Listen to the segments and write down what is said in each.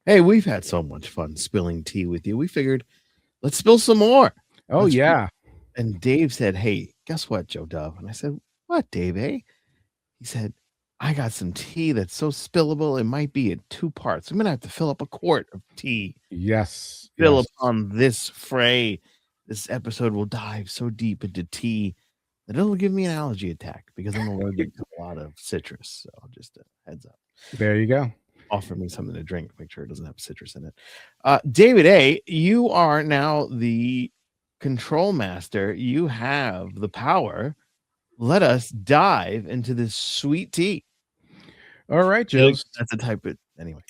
Hey, we've had so much fun spilling tea with you. We figured let's spill some more. Oh Let's yeah. And Dave said, "Hey, guess what, Joe Dove?" And I said, "What, Dave? Eh?" He said, "I got some tea that's so spillable it might be in two parts. I'm gonna have to fill up a quart of tea. Yes. Fill Yes. upon this fray. This episode will dive so deep into tea that it'll give me an allergy attack because I'm allergic to a lot of citrus. So just a heads up. There you go. Offer me something to drink. Make sure it doesn't have citrus in it." David A., you are now the control master. You have the power. Let us dive into this sweet tea. All right, Joe's. That's a type it anyway.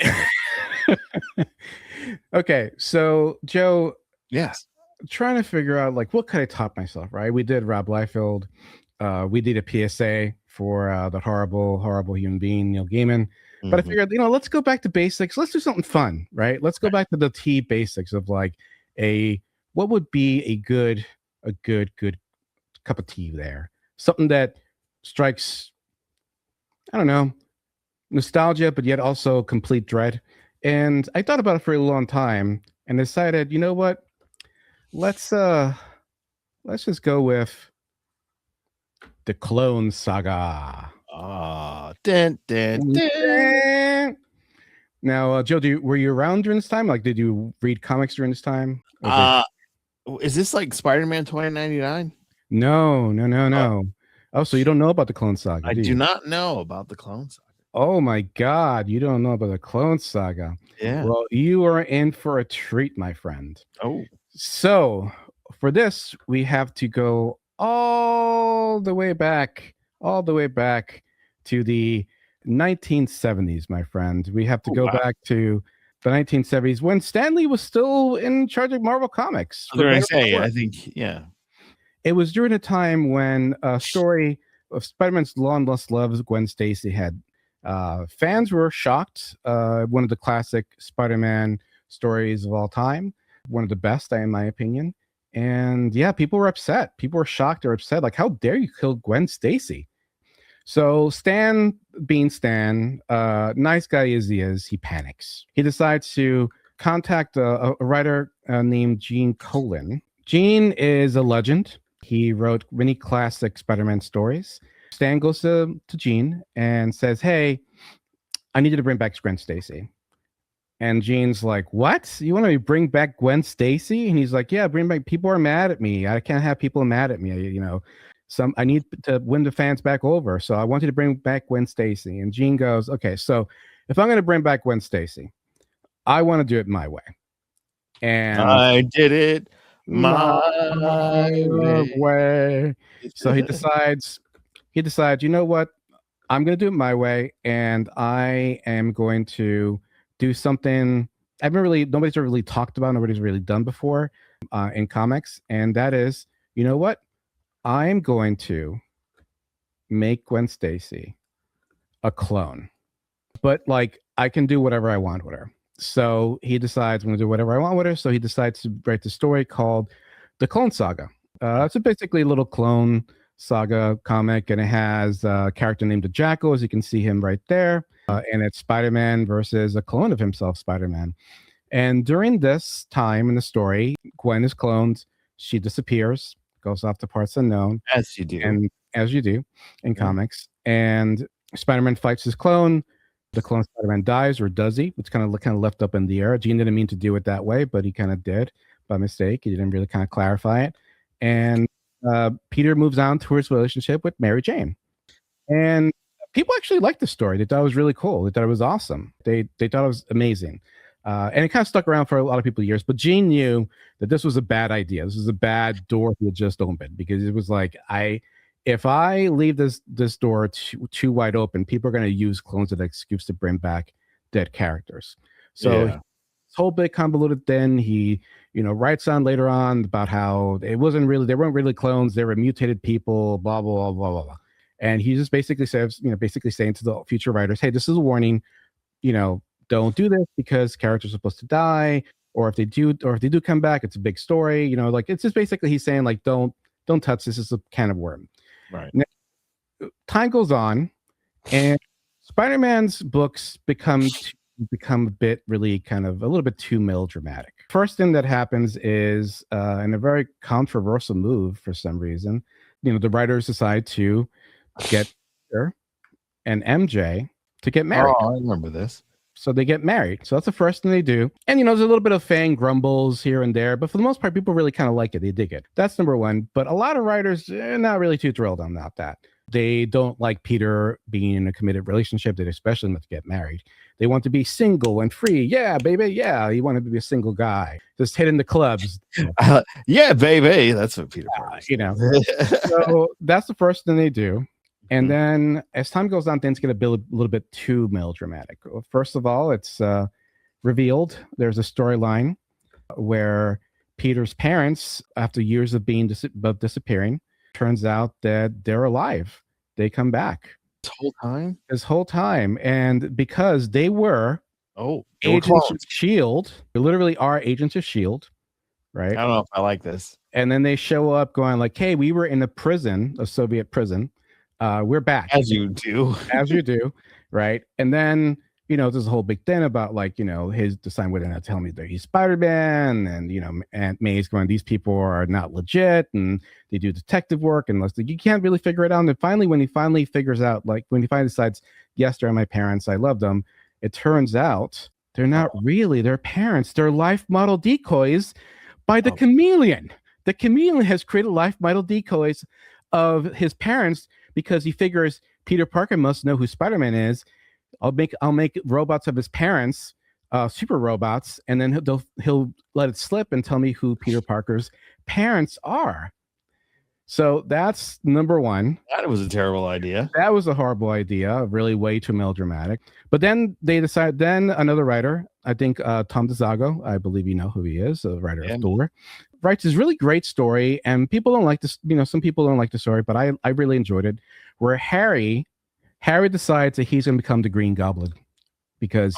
Okay, so Joe, Yes. trying to figure out like what could I top myself, right? We did Rob Liefeld. We did a PSA for the horrible human being, Neil Gaiman. But I Mhm. figured, let's go back to basics. Let's do something fun, right? Let's go back to the tea basics of like what would be a good cup of tea there. Something that strikes, I don't know, nostalgia, but yet also complete dread. And I thought about it for a long time and decided, you know what? Let's just go with the Clone Saga. Dun, dun, dun. Now, Joe, were you around during this time? Like, did you read comics during this time? Is this like Spider-Man 2099? No. Oh, so you don't know about the Clone Saga, I do do you? not know about the Clone Saga. Oh my God, you don't know about the Clone Saga. Yeah. Well, you are in for a treat, my friend. Oh. So, for this, we have to go all the way back to the 1970s, my friend. We have to go Wow. back to the 1970s when Stan Lee was still in charge of Marvel Comics. I was going to say, I think, yeah. It was during a time when a story of Spider-Man's long lost love, Gwen Stacy, had fans were shocked. One of the classic Spider-Man stories of all time, one of the best, in my opinion. And yeah, people were upset. People were shocked or upset. Like, how dare you kill Gwen Stacy? So Stan, being Stan, nice guy as he is, he panics. He decides to contact a writer named Gene Colan. Gene is a legend. He wrote many classic Spider-Man stories. Stan goes to Gene and says, "Hey, I need you to bring back Gwen Stacy." And Gene's like, "What? You want to bring back Gwen Stacy?" And he's like, "Yeah, bring back. People are mad at me. I can't have people mad at me. I need to win the fans back over. So I want you to bring back Gwen Stacy." And Gene goes, "Okay, so if I'm going to bring back Gwen Stacy, I want to do it my way." And I did it my my way. way. So he decides, you know what? I'm going to do it my way, and I am going to do something nobody's ever really talked about, nobody's really done before in comics, and that is, you know what? I'm going to make Gwen Stacy a clone, but like I can do whatever I want with her. So he decides I'm going to do whatever I want with her. So he decides to write the story called the Clone Saga. It's basically a little clone saga comic, and it has a character named the Jackal, as you can see him right there. And it's Spider-Man versus a clone of himself, Spider-Man. And during this time in the story, Gwen is cloned. She disappears, goes off to parts unknown. As you do. And as you do in comics. And Spider-Man fights his clone. The clone Spider-Man dies, or does he? It's kind of left up in the air. Gene didn't mean to do it that way, but he kind of did by mistake. He didn't really kind of clarify it. And Peter moves on to his relationship with Mary Jane. And people actually liked the story. They thought it was really cool. They thought it was awesome. They thought it was amazing. And it kind of stuck around for a lot of people years. But Gene knew that this was a bad idea. This was a bad door he had just opened, because it was like, if I leave this door too wide open, people are going to use clones as an excuse to bring back dead characters. So this whole big convoluted thing, he writes on later on about how they weren't really clones, they were mutated people, blah blah blah blah blah. And he just basically says, basically saying to the future writers, hey, this is a warning, don't do this because characters are supposed to die, or if they do come back, it's a big story, like it's just basically he's saying like, don't touch this, is a can of worm. Right. Now, time goes on, and Spider-Man's books become become a bit really kind of a little bit too melodramatic. First thing that happens is in a very controversial move for some reason, the writers decide to get Peter and MJ to get married. Oh, I remember this. So they get married. So that's the first thing they do. And, there's a little bit of fan grumbles here and there, but for the most part, people really kind of like it. They dig it. That's number one. But a lot of writers are not really too thrilled about that. They don't like Peter being in a committed relationship. They especially want to get married. They want to be single and free. Yeah, baby. Yeah, you want to be a single guy. Just hitting the clubs. Yeah, baby. That's what Peter Parker said. So that's the first thing they do. And then as time goes on, things get a little bit too melodramatic. First of all, it's revealed there's a storyline where Peter's parents, after years of being disappearing, turns out that they're alive. They come back. This whole time. And because they were agents of S.H.I.E.L.D., they literally are agents of S.H.I.E.L.D., right? I don't know if I like this. And then they show up going like, hey, we were in a Soviet prison. We're back. As you do. As you do, right? And then, there's a whole big thing about like, his deciding whether or not to tell me that he's Spider-Man, and, Aunt May's going, these people are not legit, and they do detective work, and you can't really figure it out. And finally, when he finally figures out, like when he finally decides, yes, they're my parents, I love them, it turns out they're not really their parents. They're life model decoys by the Chameleon. The Chameleon has created life model decoys of his parents, because he figures Peter Parker must know who Spider-Man is. I'll make robots of his parents, super robots, and then he'll let it slip and tell me who Peter Parker's parents are. So that's number one. That was a terrible idea. That was a horrible idea, really way too melodramatic. But then they decide, then another writer, I think Tom DeZago, I believe you know who he is, the writer of Thor, writes this really great story, and people don't like this, some people don't like the story, but I really enjoyed it, where Harry decides that he's going to become the Green Goblin because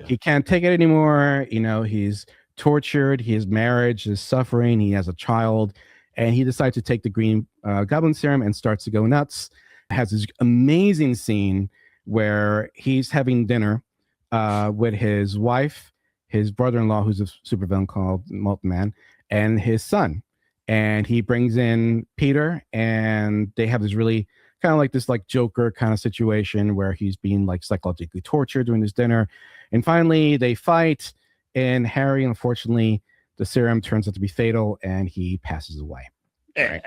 he can't take it anymore. He's tortured, his marriage is suffering, he has a child, and he decides to take the Green Goblin serum and starts to go nuts. Has this amazing scene where he's having dinner with his wife, his brother-in-law, who's a supervillain called Molten Man, and his son. And he brings in Peter, and they have this really kind of like this like Joker kind of situation where he's being like psychologically tortured during this dinner. And finally they fight, and Harry, unfortunately, the serum turns out to be fatal and he passes away. Right?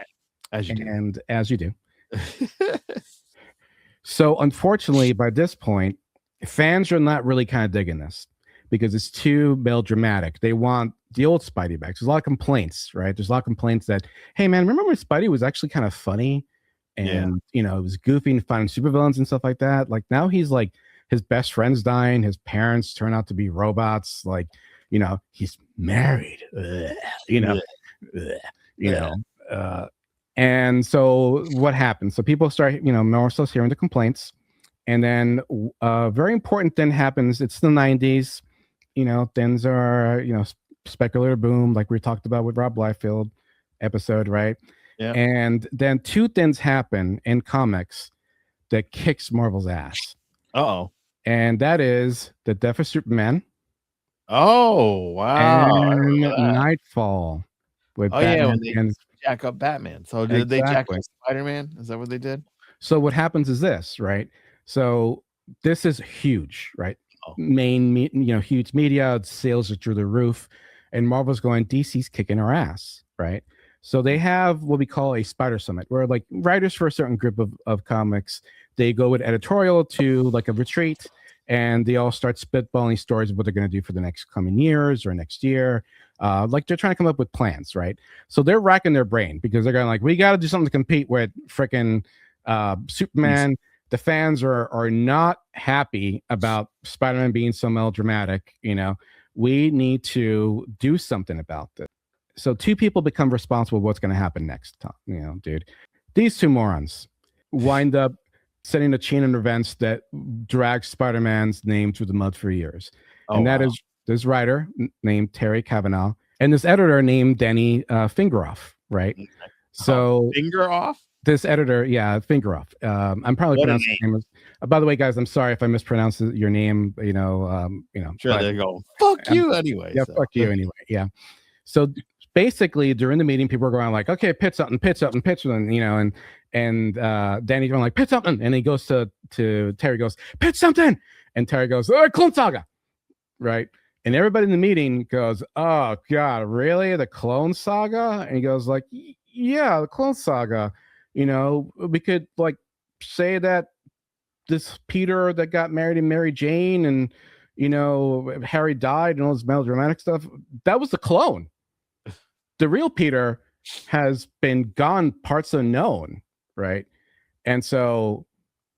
As you do. So unfortunately, by this point, fans are not really kind of digging this because it's too melodramatic. They want the old Spidey back. There's a lot of complaints, right? There's a lot of complaints that, hey man, remember when Spidey was actually kind of funny and it was goofy and finding supervillains and stuff like that? Like now he's like, his best friend's dying, his parents turn out to be robots, like, he's married, and so what happens? So people start, more so hearing the complaints, and then a very important thing happens. It's the 90s, things are, speculator boom, like we talked about with Rob Liefeld episode, right? Yeah. And then two things happen in comics that kicks Marvel's ass. Uh-oh. And that is the death of Superman. Oh, wow. And Nightfall with Batman and jack up Batman. So did they jack up Spider-Man? Is that what they did? So what happens is this, right? So this is huge, right? Huge media, sales are through the roof, and Marvel's going, DC's kicking our ass, right? So they have what we call a Spider Summit, where like writers for a certain group of comics, they go with editorial to like a retreat, and they all start spitballing stories of what they're going to do for the next coming years or next year. Like they're trying to come up with plans, right? So they're racking their brain because they're going like, we got to do something to compete with freaking Superman. The fans are not happy about Spider-Man being so melodramatic. We need to do something about this. So two people become responsible for what's going to happen next time. Dude, these two morons wind up setting a chain of events that drags Spider-Man's name through the mud for years. That is this writer named Terry Kavanagh and this editor named Danny Fingeroff, right? Fingeroff? This editor, finger off. I'm probably What a pronouncing his name. By the way, guys, I'm sorry if I mispronounce your name. Sure, they go, fuck you anyway. Yeah, so. fuck you anyway. Yeah. So basically, during the meeting, people are going like, "Okay, pitch something, pitch something, pitch something," and Danny's going like, "Pitch something," and he goes to Terry, goes, "Pitch something," and Terry goes, "Oh, Clone Saga," right? And everybody in the meeting goes, "Oh God, really? The Clone Saga?" And he goes like, "Yeah, the Clone Saga. We could like say that this Peter that got married to Mary Jane and Harry died and all this melodramatic stuff, that was the clone. The real Peter has been gone parts unknown, right?" And so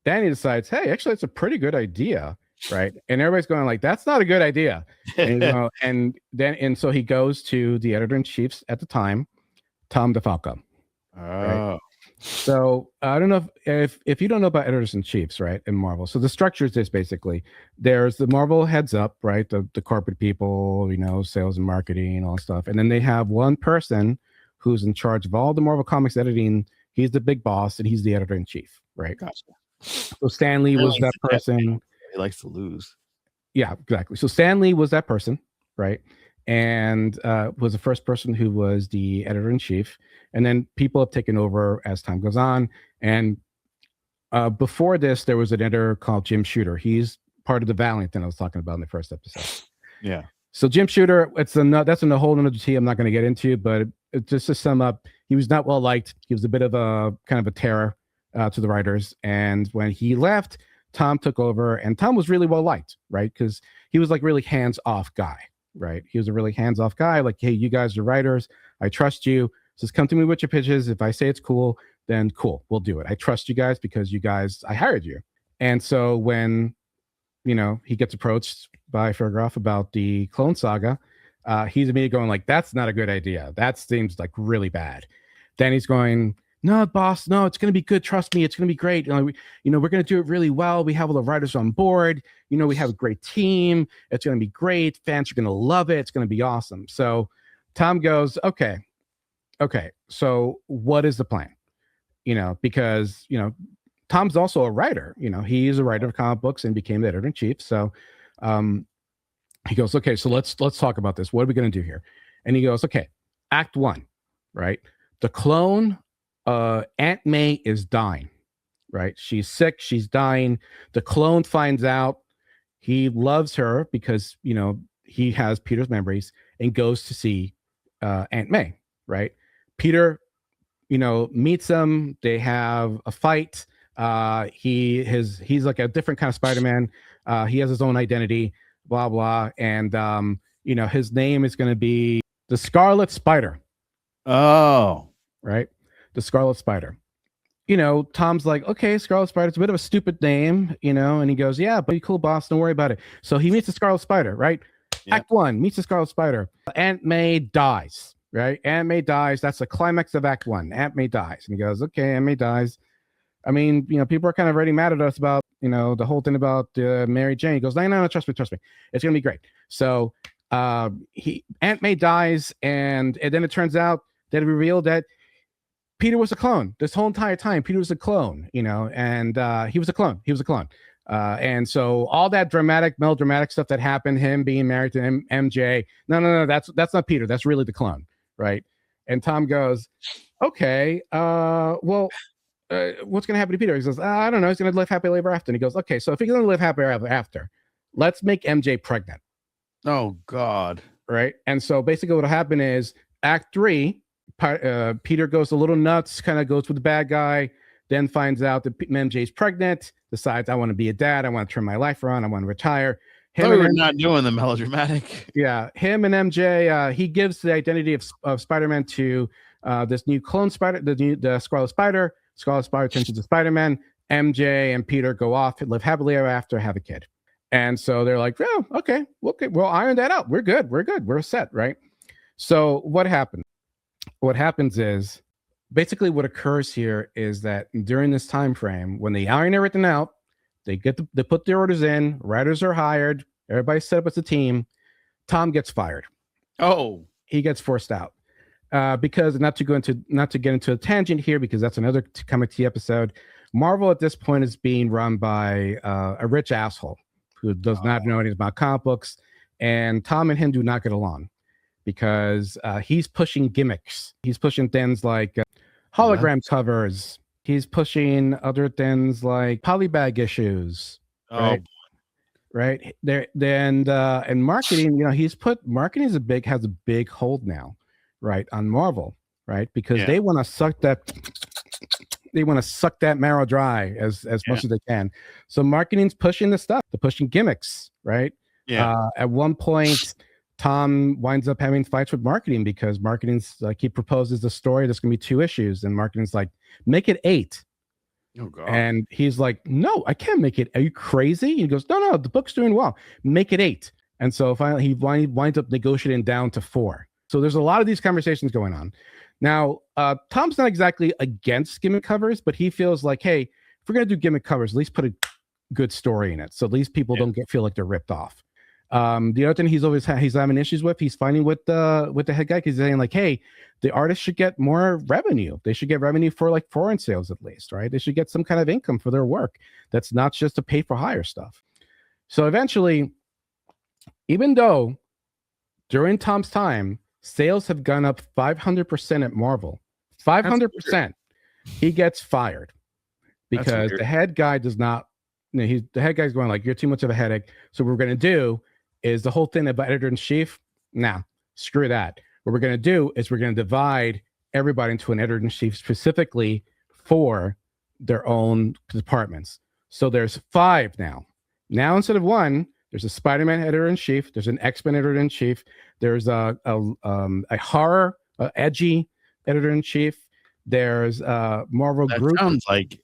Danny decides, hey, actually, it's a pretty good idea, right? And everybody's going like, that's not a good idea. And so he goes to the editor-in-chief at the time, Tom DeFalco. Right? So I don't know if you don't know about editors-in-chiefs, right, in Marvel. So the structure is this basically. There's the Marvel heads up, right? The corporate people, sales and marketing, all that stuff. And then they have one person who's in charge of all the Marvel Comics editing. He's the big boss, and he's the editor-in-chief, right? Gotcha. So Stan Lee was that person. He likes to lose. Yeah, exactly. So Stan Lee was that person, right? And was the first person who was the editor-in-chief. And then people have taken over as time goes on. And before this, there was an editor called Jim Shooter. He's part of the Valiant that I was talking about in the first episode. Yeah. So Jim Shooter, that's a whole another tea I'm not going to get into, but just to sum up, he was not well liked. He was a bit of a kind of a terror to the writers. And when he left, Tom took over, and Tom was really well liked, right? Because he was like really hands-off guy, right? He was a really hands-off guy. Like, hey, you guys are writers. I trust you. Just come to me with your pitches. If I say it's cool, then cool, we'll do it. I trust you guys because I hired you. And so when, he gets approached by Fergroff about the Clone Saga, he's immediately going like, that's not a good idea. That seems like really bad. Then he's going, no, boss, no, it's going to be good. Trust me, it's going to be great. We're going to do it really well. We have all the writers on board. We have a great team. It's going to be great. Fans are going to love it. It's going to be awesome. So Tom goes, okay. So what is the plan? Because, Tom's also a writer. He's a writer of comic books and became the editor-in-chief. So he goes, okay, so let's talk about this. What are we going to do here? And he goes, okay, Act 1, right? The clone, Aunt May is dying, right? She's sick. She's dying. The clone finds out. He loves her because, he has Peter's memories and goes to see Aunt May, right? Peter, meets him. They have a fight. He's like a different kind of Spider-Man. He has his own identity, blah, blah. And, his name is going to be the Scarlet Spider. Oh, right. The Scarlet Spider. Tom's like, okay, Scarlet Spider, it's a bit of a stupid name, and he goes, yeah, but cool, boss, don't worry about it. So he meets the Scarlet Spider, right? Yep. Act 1, meets the Scarlet Spider. Aunt May dies, right? Aunt May dies. That's the climax of Act 1. Aunt May dies. And he goes, okay, Aunt May dies. I mean, people are kind of already mad at us about, the whole thing about Mary Jane. He goes, no, trust me. It's going to be great. So Aunt May dies, and then it turns out that it revealed that Peter was a clone. This whole entire time, Peter was a clone, and he was a clone. And so all that melodramatic stuff that happened, him being married to MJ, no, that's not Peter. That's really the clone, right? And Tom goes, okay, well, what's going to happen to Peter? He says, I don't know. He's going to live happily ever after. And he goes, okay, so if he's going to live happily ever after, let's make MJ pregnant. Oh, God. Right? And so basically what will happen is Act 3, Peter goes a little nuts, kind of goes with the bad guy, then finds out that MJ's pregnant, decides, I want to be a dad. I want to turn my life around. I want to retire. We're not doing the melodramatic. Yeah. Him and MJ, he gives the identity of Spider-Man to this new clone spider, the Scarlet Spider. Scarlet Spider turns into Spider-Man. MJ and Peter go off and live happily ever after, have a kid. And so they're like, oh, okay, we'll iron that out. We're good. We're set, right? So what happened? What happens is basically what occurs here is that during this time frame, when they iron everything out, they put their orders in, writers are hired, everybody's set up as a team. Tom gets fired. Oh, he gets forced out. because not to get into a tangent here, because that's another comic tea episode. Marvel at this point is being run by a rich asshole who does not know anything about comic books, and Tom and him do not get along because he's pushing gimmicks. He's pushing things like hologram covers. He's pushing other things like polybag issues. Right. Right there, then and marketing. He's put marketing has a big hold now, right, on Marvel, right, because they want to suck that marrow dry as much as they can. So marketing's pushing the stuff, they're pushing gimmicks, right? At one point, Tom winds up having fights with marketing because marketing's like, he proposes a story that's gonna be 2 issues, and marketing's like, make it 8. Oh, God. And he's like, no, I can't make it. Are you crazy? He goes, no, the book's doing well. Make it 8. And so finally he winds up negotiating down to 4. So there's a lot of these conversations going on. Now, Tom's not exactly against gimmick covers, but he feels like, hey, if we're going to do gimmick covers, at least put a good story in it. So at least people don't feel like they're ripped off. The other thing he's having issues with, he's fighting with the head guy, because he's saying like, hey, the artists should get more revenue. They should get revenue for like foreign sales at least, right? They should get some kind of income for their work. That's not just to pay for hire stuff. So eventually, even though during Tom's time, sales have gone up 500% at Marvel, 500%, he gets fired because the head guy does not, the head guy's going like, you're too much of a headache. So what we're going to do is the whole thing about editor-in-chief. Nah, screw that. What we're going to do is we're going to divide everybody into an editor-in-chief specifically for their own departments. So there's 5 now. Now instead of 1, there's a Spider-Man editor-in-chief. There's an X-Men editor-in-chief. There's a horror, edgy editor-in-chief. There's Marvel that Group. Sounds like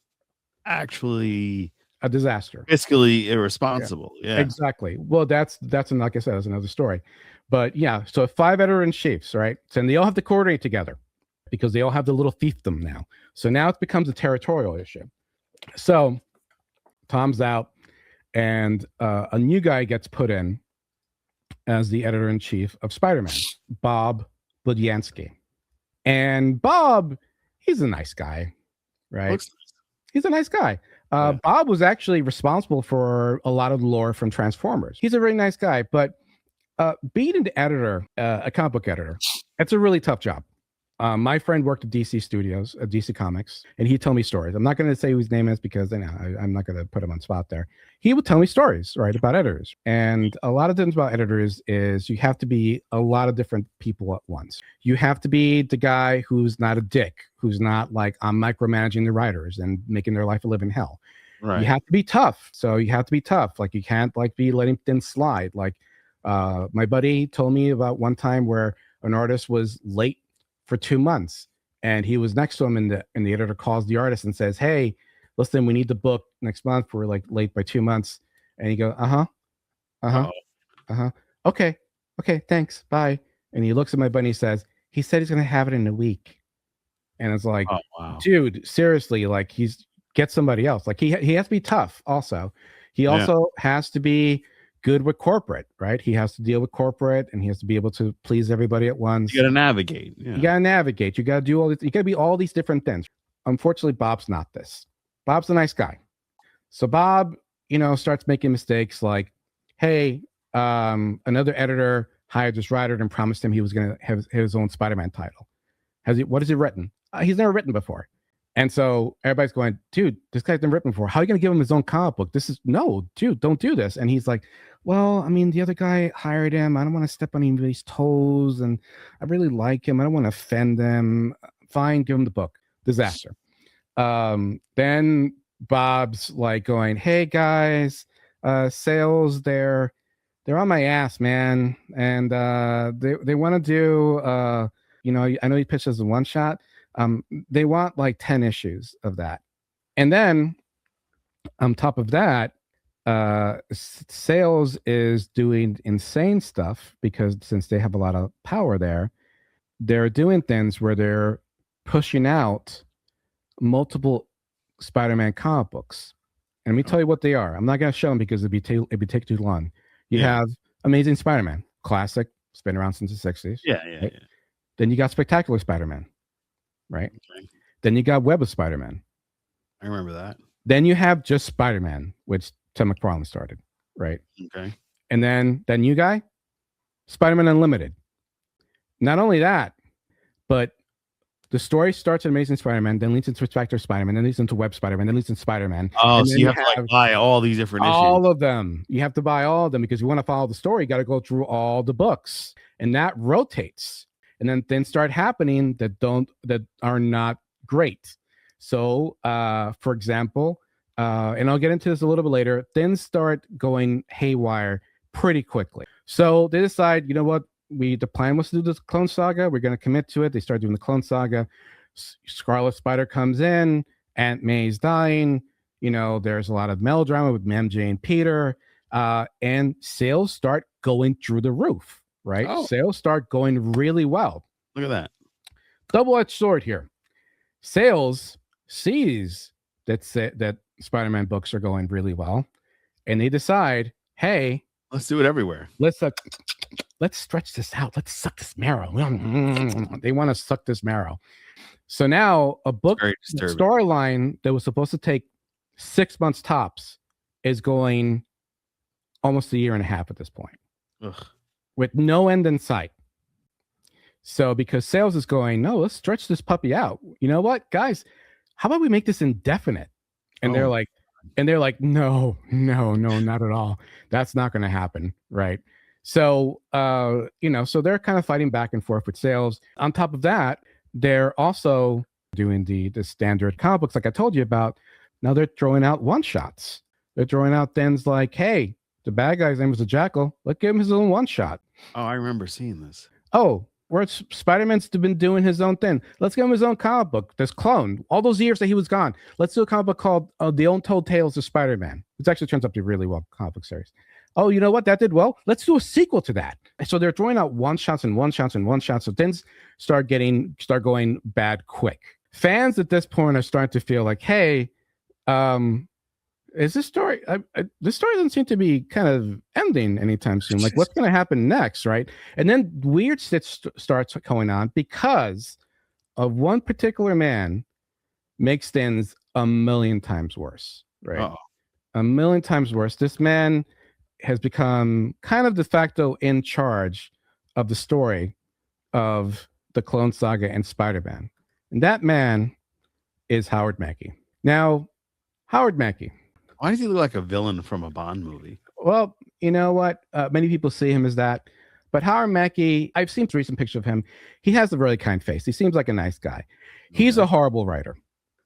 actually a disaster, fiscally irresponsible. Yeah, exactly. Well, that's like I said, that's another story. But yeah, so 5 editor-in-chiefs, right? And they all have to coordinate together because they all have the little fiefdom now. So now it becomes a territorial issue. So Tom's out, and a new guy gets put in as the editor-in-chief of Spider-Man, Bob Budiansky. And Bob, he's a nice guy, right? He's a nice guy. Bob was actually responsible for a lot of the lore from Transformers. He's a really nice guy, but being an editor, a comic book editor, it's a really tough job. My friend worked at DC Studios, at DC Comics, and he told me stories. I'm not going to say who his name is because I'm not going to put him on spot there. He would tell me stories, right, about editors. And a lot of things about editors is you have to be a lot of different people at once. You have to be the guy who's not a dick, who's not like, I'm micromanaging the writers and making their life a living hell. Right. You have to be tough. So you have to be tough. Like you can't like be letting things slide. Like my buddy told me about one time where an artist was late for 2 months, and he was next to him, and the editor calls the artist and says, hey, listen, we need the book next month. We're like late by 2 months. And he goes, okay, thanks, bye. And he looks at my buddy and he says, he said he's gonna have it in a week. And it's like, dude, seriously, like get somebody else. Like he has to be tough also. He also has to be good with corporate, right? He has to deal with corporate, and he has to be able to please everybody at once. You got to navigate. Yeah. You got to navigate. You got to do all this. You got to be all these different things. Unfortunately, Bob's not this. Bob's a nice guy. So Bob, starts making mistakes like, hey, another editor hired this writer and promised him he was going to have his own Spider-Man title. What has he written? He's never written before. And so everybody's going, dude, this guy's never written before. How are you going to give him his own comic book? No, dude, don't do this. And he's like, well, I mean, the other guy hired him. I don't want to step on anybody's toes, and I really like him. I don't want to offend them. Fine, give him the book. Disaster. Then Bob's like going, hey guys, sales, they're on my ass, man. And they want to do, I know he pitched as a one shot. They want like 10 issues of that. And then on top of that, sales is doing insane stuff because since they have a lot of power there, they're doing things where they're pushing out multiple Spider-Man comic books. And let me tell you what they are. I'm not going to show them because it'd be take too long. You have Amazing Spider-Man, classic, it's been around since the 60s. Yeah. Then you got Spectacular Spider-Man, right? Okay. Then you got Web of Spider-Man. I remember that. Then you have just Spider-Man, which Tim McFarlane started, right? Okay. And then that new guy, Spider-Man Unlimited. Not only that, but the story starts at Amazing Spider-Man, then leads into Spectacular Spider-Man, then leads into Web Spider-Man, then leads into Spider-Man. Oh, and so then you have to like buy all these different issues. all of them. You have to buy all of them because you want to follow the story. You got to go through all the books, and that rotates. And then things start happening that are not great. So, for example, and I'll get into this a little bit later, things start going haywire pretty quickly. So they decide, you know what? The plan was to do this Clone Saga. We're going to commit to it. They start doing the Clone Saga. Scarlet Spider comes in. Aunt May's dying. There's a lot of melodrama with MJ and Peter. And sales start going through the roof, right? Oh. Sales start going really well. Look at that. Double-edged sword here. Sales sees that Spider-Man books are going really well, and they decide, hey, let's do it everywhere. Let's stretch this out. Let's suck this marrow. They want to suck this marrow. So now a book storyline that was supposed to take 6 months tops is going almost a year and a half at this point. Ugh. With no end in sight. So because sales is going, no, let's stretch this puppy out. You know what, guys? How about we make this indefinite? And they're like, no, not at all. That's not going to happen, right? So, so they're kind of fighting back and forth with sales. On top of that, they're also doing the standard comic books like I told you about. Now they're throwing out one-shots. They're throwing out things like, hey, the bad guy's name was the Jackal. Let's give him his own one-shot. Oh, I remember seeing this. Oh, where Spider-Man's been doing his own thing. Let's give him his own comic book. This Clone. All those years that he was gone. Let's do a comic book called The Untold Tales of Spider-Man. Which actually turns out to be a really well comic book series. Oh, you know what? That did well. Let's do a sequel to that. So they're throwing out one-shots and one-shots and one-shots. So things start going bad quick. Fans at this point are starting to feel like, hey, is this story? This story doesn't seem to be kind of ending anytime soon. Like, what's going to happen next, right? And then weird shit starts going on because of one particular man makes things a million times worse, right? Uh-oh. A million times worse. This man has become kind of de facto in charge of the story of the Clone Saga and Spider-Man. And that man is Howard Mackie. Now, Howard Mackie. Why does he look like a villain from a Bond movie? Well, you know what? Many people see him as that. But Howard Mackie, I've seen a recent picture of him. He has a really kind face. He seems like a nice guy. He's a horrible writer.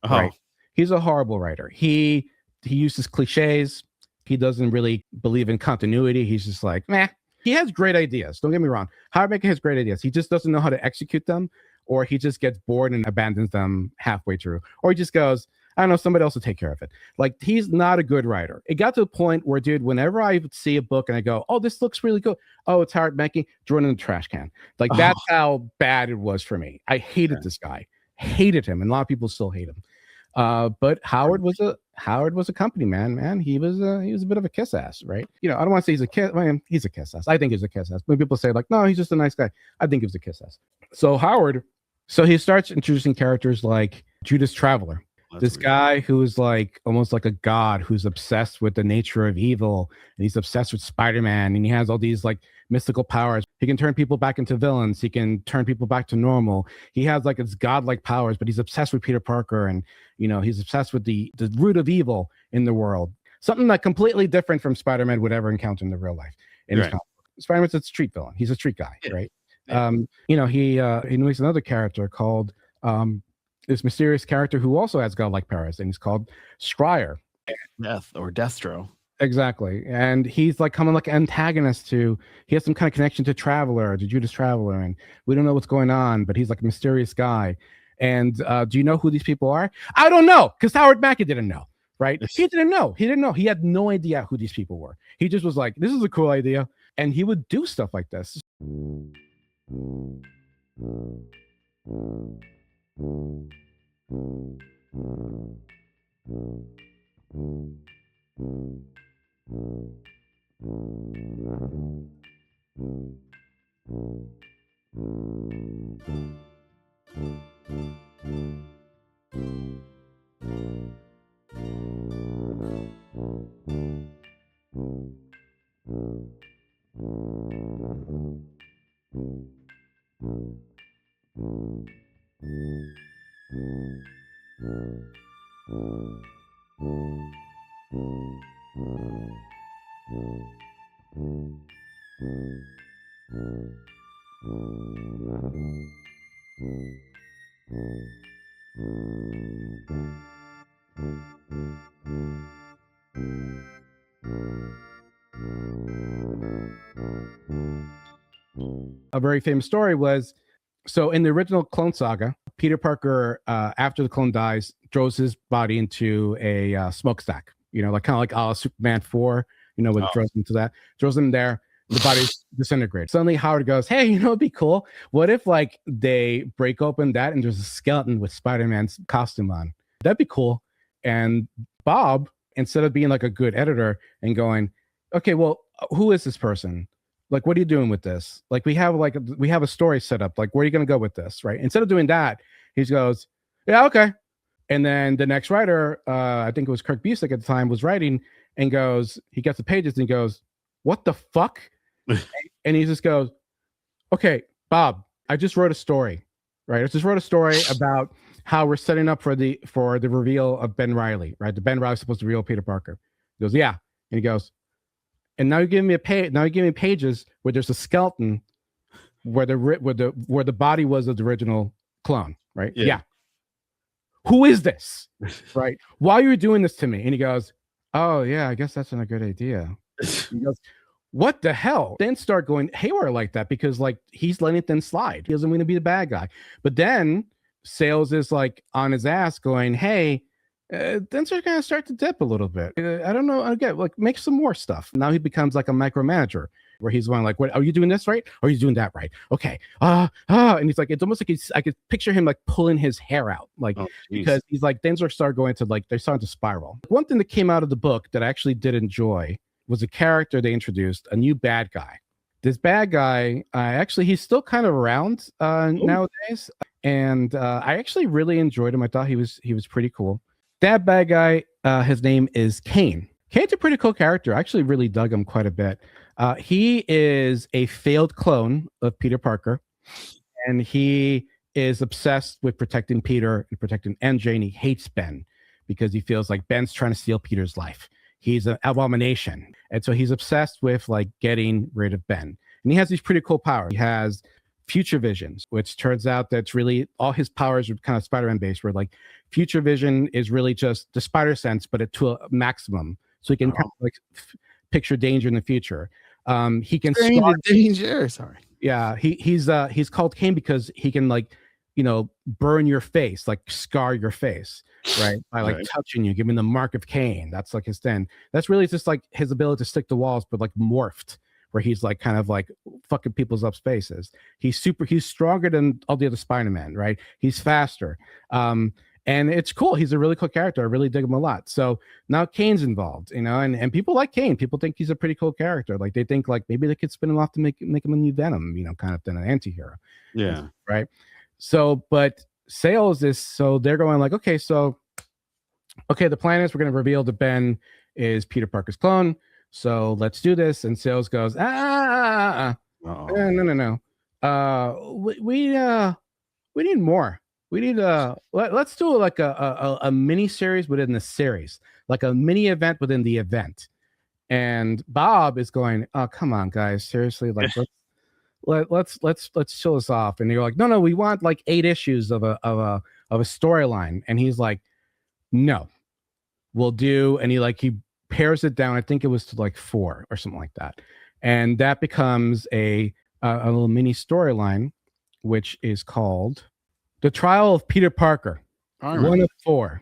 Right? He's a horrible writer. He uses cliches. He doesn't really believe in continuity. He's just like, meh. He has great ideas. Don't get me wrong. Howard Mackie has great ideas. He just doesn't know how to execute them, or he just gets bored and abandons them halfway through. Or he just goes, I don't know, somebody else will take care of it. Like, he's not a good writer. It got to the point where, dude, whenever I see a book and I go, oh, this looks really good. Oh, it's Howard Mackie, throw it in the trash can. Like, that's how bad it was for me. I hated this guy. Hated him. And a lot of people still hate him. But Howard was a company man. He was a bit of a kiss ass, right? I don't want to say he's a kiss. I mean, he's a kiss ass. I think he's a kiss ass. When people say like, no, he's just a nice guy. I think he was a kiss ass. So he starts introducing characters like Judas Traveler. This guy who's like almost like a god who's obsessed with the nature of evil, and he's obsessed with Spider-Man, and he has all these like mystical powers. He can turn people back into villains. He can turn people back to normal. He has like his godlike powers, but he's obsessed with Peter Parker, and he's obsessed with the root of evil in the world. Something that completely different from Spider-Man would ever encounter in the real life. In his comic book. Spider-Man's a street villain. He's a street guy, right? Yeah. He makes another character called this mysterious character who also has godlike powers, and he's called Scryer. Death or Destro. Exactly. And he's like coming like antagonist to, he has some kind of connection to Judas Traveler, and we don't know what's going on, but he's like a mysterious guy. And do you know who these people are? I don't know, because Howard Mackie didn't know, right? He didn't know. He had no idea who these people were. He just was like, this is a cool idea. And he would do stuff like this. A very famous story was, so in the original Clone Saga, Peter Parker, after the clone dies, throws his body into a smokestack, like kind of like Superman 4, when it throws him to that, throws him there, the body disintegrates. Suddenly Howard goes, hey, it'd be cool. What if like they break open that and there's a skeleton with Spider-Man's costume on? That'd be cool. And Bob, instead of being like a good editor and going, okay, well, who is this person? Like, what are you doing with this? Like, we have a story set up. Like, where are you going to go with this? Right. Instead of doing that, he goes, yeah, okay. And then the next writer, I think it was Kirk Busiek at the time, was writing and goes, he gets the pages and he goes, what the fuck? And he just goes, okay, Bob, I just wrote a story, right? I just wrote a story about how we're setting up for the reveal of Ben Reilly, right? The Ben Reilly supposed to reveal Peter Parker. He goes, yeah. And he goes, and now you're giving me pages where there's a skeleton where the body was of the original clone, right? Yeah. Who is this? Right? Why are you doing this to me? And he goes, oh yeah, I guess that's not a good idea. He goes, what the hell? Then start going haywire like that because like he's letting things slide. He doesn't want to be the bad guy. But then Sales is like on his ass going, hey, things are going to start to dip a little bit. I don't know. Again, like make some more stuff. Now he becomes like a micromanager where he's going like, what, are you doing this right? Or are you doing that right? Okay. And he's like, it's almost like I could picture him like pulling his hair out, like, because he's like, things are starting going to like, they're starting to spiral. One thing that came out of the book that I actually did enjoy was a character they introduced, a new bad guy. This bad guy, actually, he's still kind of around nowadays. And I actually really enjoyed him. I thought he was pretty cool. That bad guy, his name is Kaine. Kaine's a pretty cool character. I actually really dug him quite a bit. He is a failed clone of Peter Parker, and he is obsessed with protecting Peter and protecting MJ, and he hates Ben because he feels like Ben's trying to steal Peter's life. He's an abomination. And so he's obsessed with like getting rid of Ben. And he has these pretty cool powers. He has future visions, which turns out that's really all his powers are kind of Spider-Man based, where like future vision is really just the spider sense, but to a maximum. So he can kind of like picture danger in the future. He can danger. Sorry. Yeah, he's called Kaine because he can like, burn your face, like scar your face, right? By like touching you, giving the mark of Kaine. That's like his thing. That's really just like his ability to stick to walls, but like morphed, where he's like kind of like fucking people's up spaces. He's stronger than all the other Spider-Man, right? He's faster. And it's cool. He's a really cool character. I really dig him a lot. So now Kaine's involved, and people like Kaine. People think he's a pretty cool character. Like they think like maybe they could spin him off to make him a new Venom, kind of than an anti-hero. Yeah. Right. So, but Sales is, so they're going like, okay, the plan is we're going to reveal that Ben is Peter Parker's clone. So let's do this. And Sales goes, no. We need more. We need let's do like a mini series within the series, like a mini event within the event. And Bob is going, oh, come on, guys, seriously, like let's chill this off. And you're like, no, we want like 8 issues of a storyline. And he's like, no, we'll do. And he pares it down. I think it was to like 4 or something like that. And that becomes a little mini storyline, which is called The Trial of Peter Parker, 1 of 4.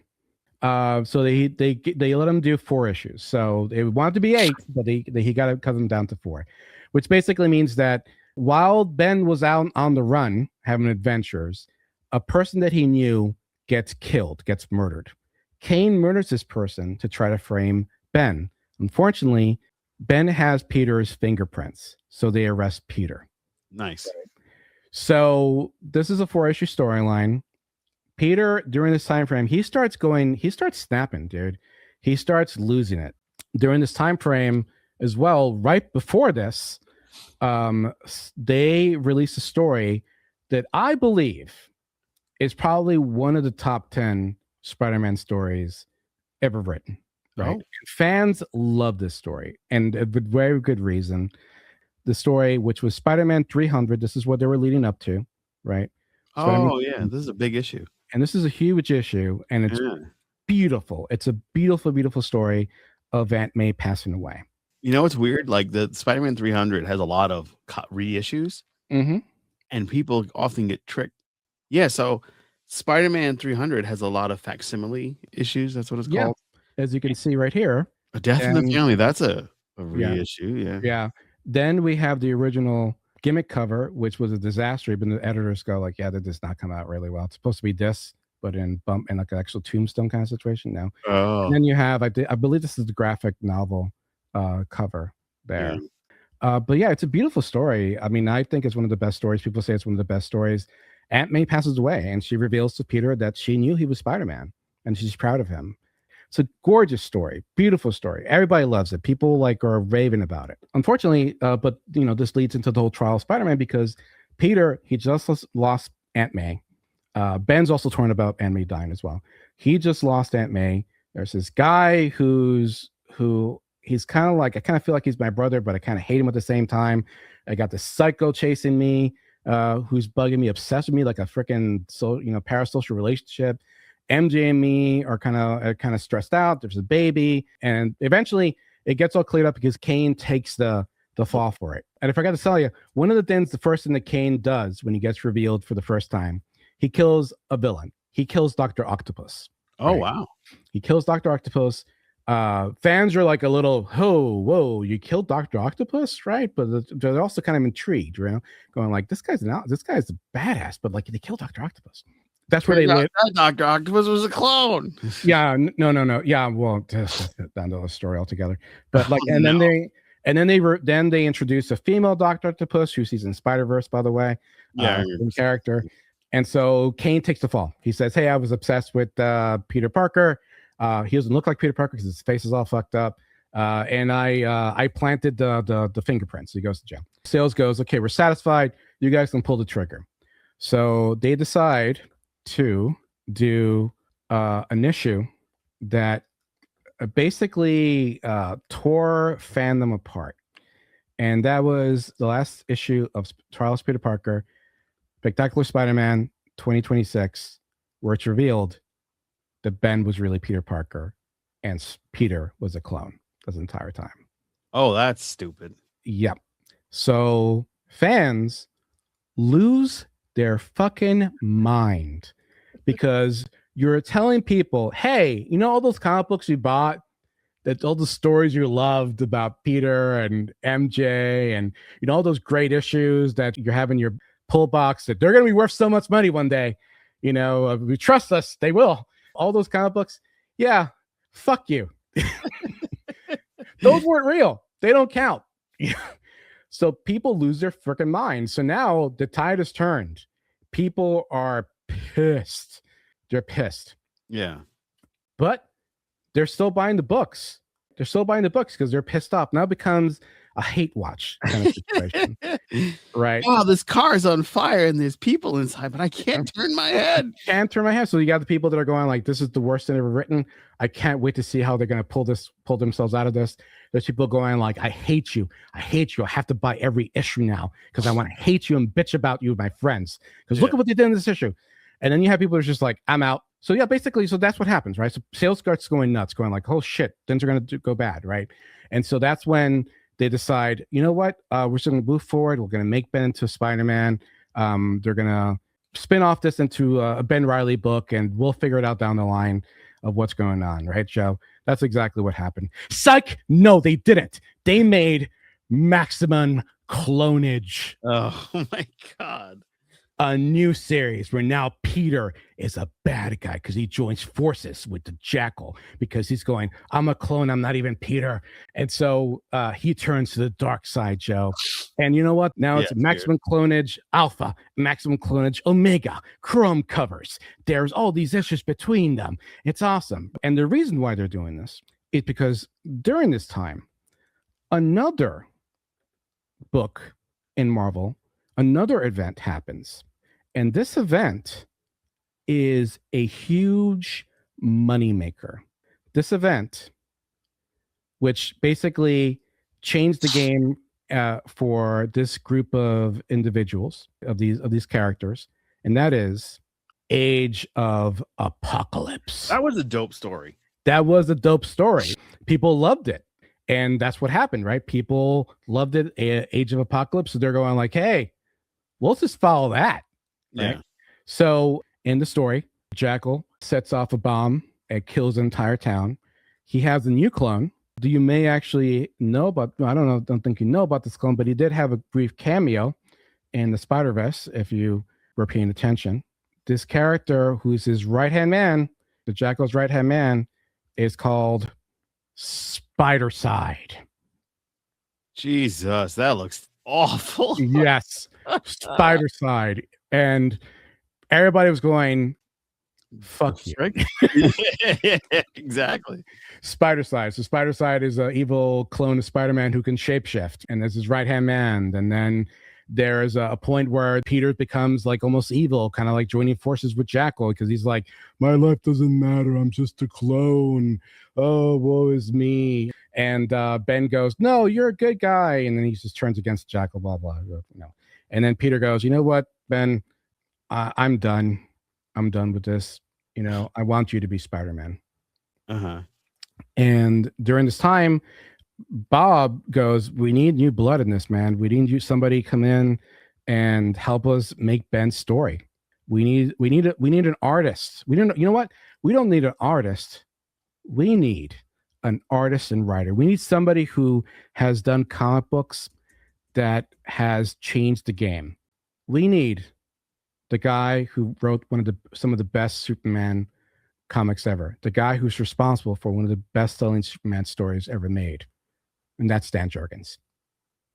So they let him do 4 issues. So they wanted to be 8, but he got to cut them down to 4, which basically means that while Ben was out on the run having adventures, a person that he knew gets killed, gets murdered. Kaine murders this person to try to frame Ben. Unfortunately, Ben has Peter's fingerprints, so they arrest Peter. Nice. So this is a 4-issue storyline. Peter, during this time frame, he starts snapping, dude. He starts losing it. During this time frame as well, right before this, they released a story that I believe is probably one of the top 10 Spider-Man stories ever written. Right? Oh. Fans love this story, and with very good reason. The story, which was Spider-Man 300, this is what they were leading up to, right? Oh, yeah. This is a big issue. And this is a huge issue, and it's Yeah. beautiful. It's a beautiful, beautiful story of Aunt May passing away. You know what's weird? Like the Spider-Man 300 has a lot of reissues, Mm-hmm. and people often get tricked. Yeah, so Spider-Man 300 has a lot of facsimile issues. That's what it's Yeah. called. As you can see right here. A Death in the And- Family. That's a reissue. Yeah. Yeah. Then we have the original gimmick cover, which was a disaster. But the editors go like, yeah, that does not come out really well. It's supposed to be this, but in like an actual tombstone kind of situation now. Oh. And then you have, I believe this is the graphic novel cover there. Yeah. But yeah, it's a beautiful story. I mean, I think it's one of the best stories. People say it's one of the best stories. Aunt May passes away, and she reveals to Peter that she knew he was Spider-Man, and she's proud of him. It's a gorgeous story, beautiful story. Everybody loves it. People like are raving about it. Unfortunately, but this leads into the whole trial of Spider-Man because Peter, he just lost Aunt May. Ben's also torn about Aunt May dying as well. He just lost Aunt May. There's this guy who he's kind of like, I kind of feel like he's my brother, but I kind of hate him at the same time. I got this psycho chasing me, who's bugging me, obsessed with me like a freaking parasocial relationship. MJ and me are kind of stressed out. There's a baby, and eventually it gets all cleared up because Kaine takes the fall for it. And I forgot to tell you, one of the things, the first thing that Kaine does when he gets revealed for the first time, he kills a villain. He kills Dr. Octopus. Oh, right? wow. He kills Dr. Octopus. Fans are like a little, whoa, you killed Dr. Octopus, right? But they're also kind of intrigued, going like, this guy's a badass, but like they killed Dr. Octopus. That's where they live. Dr. Octopus was a clone. Yeah, no. Yeah, well, that's down to the story altogether. But like, then they introduce a female Dr. Octopus who sees in Spider-Verse, by the way. Yeah, character. And so Kaine takes the fall. He says, "Hey, I was obsessed with Peter Parker. He doesn't look like Peter Parker because his face is all fucked up. And I planted the fingerprints." He goes to jail. Sales goes, "Okay, we're satisfied. You guys can pull the trigger." So they decide to do an issue that basically tore fandom apart. And that was the last issue of Trial of Peter Parker, Spectacular Spider-Man 2026, where it's revealed that Ben was really Peter Parker and Peter was a clone this entire time. Oh, that's stupid. Yep. So fans lose their fucking mind because you're telling people, hey, all those comic books you bought, that all the stories you loved about Peter and MJ and all those great issues that you have in your pull box, that they're going to be worth so much money one day. We trust us, they will. All those comic books, yeah, fuck you. Those weren't real. They don't count. So people lose their freaking minds. So now the tide has turned. People are pissed. They're pissed. Yeah. But they're still buying the books. They're still buying the books because they're pissed off. Now it becomes a hate watch kind of situation. Right? Wow, this car is on fire and there's people inside, but I can't turn my head. Can't turn my head. So you got the people that are going like, this is the worst thing ever written. I can't wait to see how they're going to pull themselves out of this. There's people going like, I hate you. I hate you. I have to buy every issue now because I want to hate you and bitch about you with my friends. Because look at what they did in this issue. And then you have people who are just like, I'm out. So yeah, basically, so that's what happens, right? So sales starts going nuts, going like, oh shit, things are going to go bad, right? And so that's when they decide, you know what? We're just going to move forward. We're going to make Ben into Spider-Man. They're going to spin off this into a Ben Reilly book, and we'll figure it out down the line of what's going on, right, Joe? That's exactly what happened. Psych! No, they didn't. They made maximum clonage. Oh my God. a new series where now Peter is a bad guy because he joins forces with the Jackal because he's going, I'm a clone, I'm not even Peter. And so he turns to the dark side, Joe. And you know what? Now it's maximum clonage alpha, maximum clonage omega, chrome covers. There's all these issues between them. It's awesome. And the reason why they're doing this is because during this time, another book in Marvel, another event happens. And this event is a huge moneymaker. This event, which basically changed the game for this group of individuals, of these characters, and that is Age of Apocalypse. That was a dope story. That was a dope story. People loved it. And that's what happened, right? People loved it, Age of Apocalypse. So they're going like, hey, we'll just follow that. Right? Yeah. So in the story, Jackal sets off a bomb and kills the entire town. He has a new clone. You may actually know about, I don't think you know about this clone, but he did have a brief cameo in the Spider-Verse, if you were paying attention. This character, who's his right-hand man, the Jackal's right-hand man, is called Spider-Side. Jesus, that looks awful. Yes, Spider-Side. And everybody was going, fuck you. Exactly. Spider-Side. So Spider-Side is an evil clone of Spider-Man who can shapeshift. And there's his right-hand man. And then there's a point where Peter becomes like almost evil, kind of like joining forces with Jackal, because he's like, my life doesn't matter. I'm just a clone. Oh, woe is me. And Ben goes, no, you're a good guy. And then he just turns against Jackal, blah, blah. No. And then Peter goes, you know what, Ben, I'm done. I'm done with this. You know, I want you to be Spider-Man. Uh-huh. And during this time, Bob goes, we need new blood in this, man. We need somebody come in and help us make Ben's story. We need an artist. You know what? We don't need an artist. We need an artist and writer. We need somebody who has done comic books that has changed the game. We need the guy who wrote some of the best Superman comics ever. The guy who's responsible for one of the best-selling Superman stories ever made. And that's Dan Jurgens.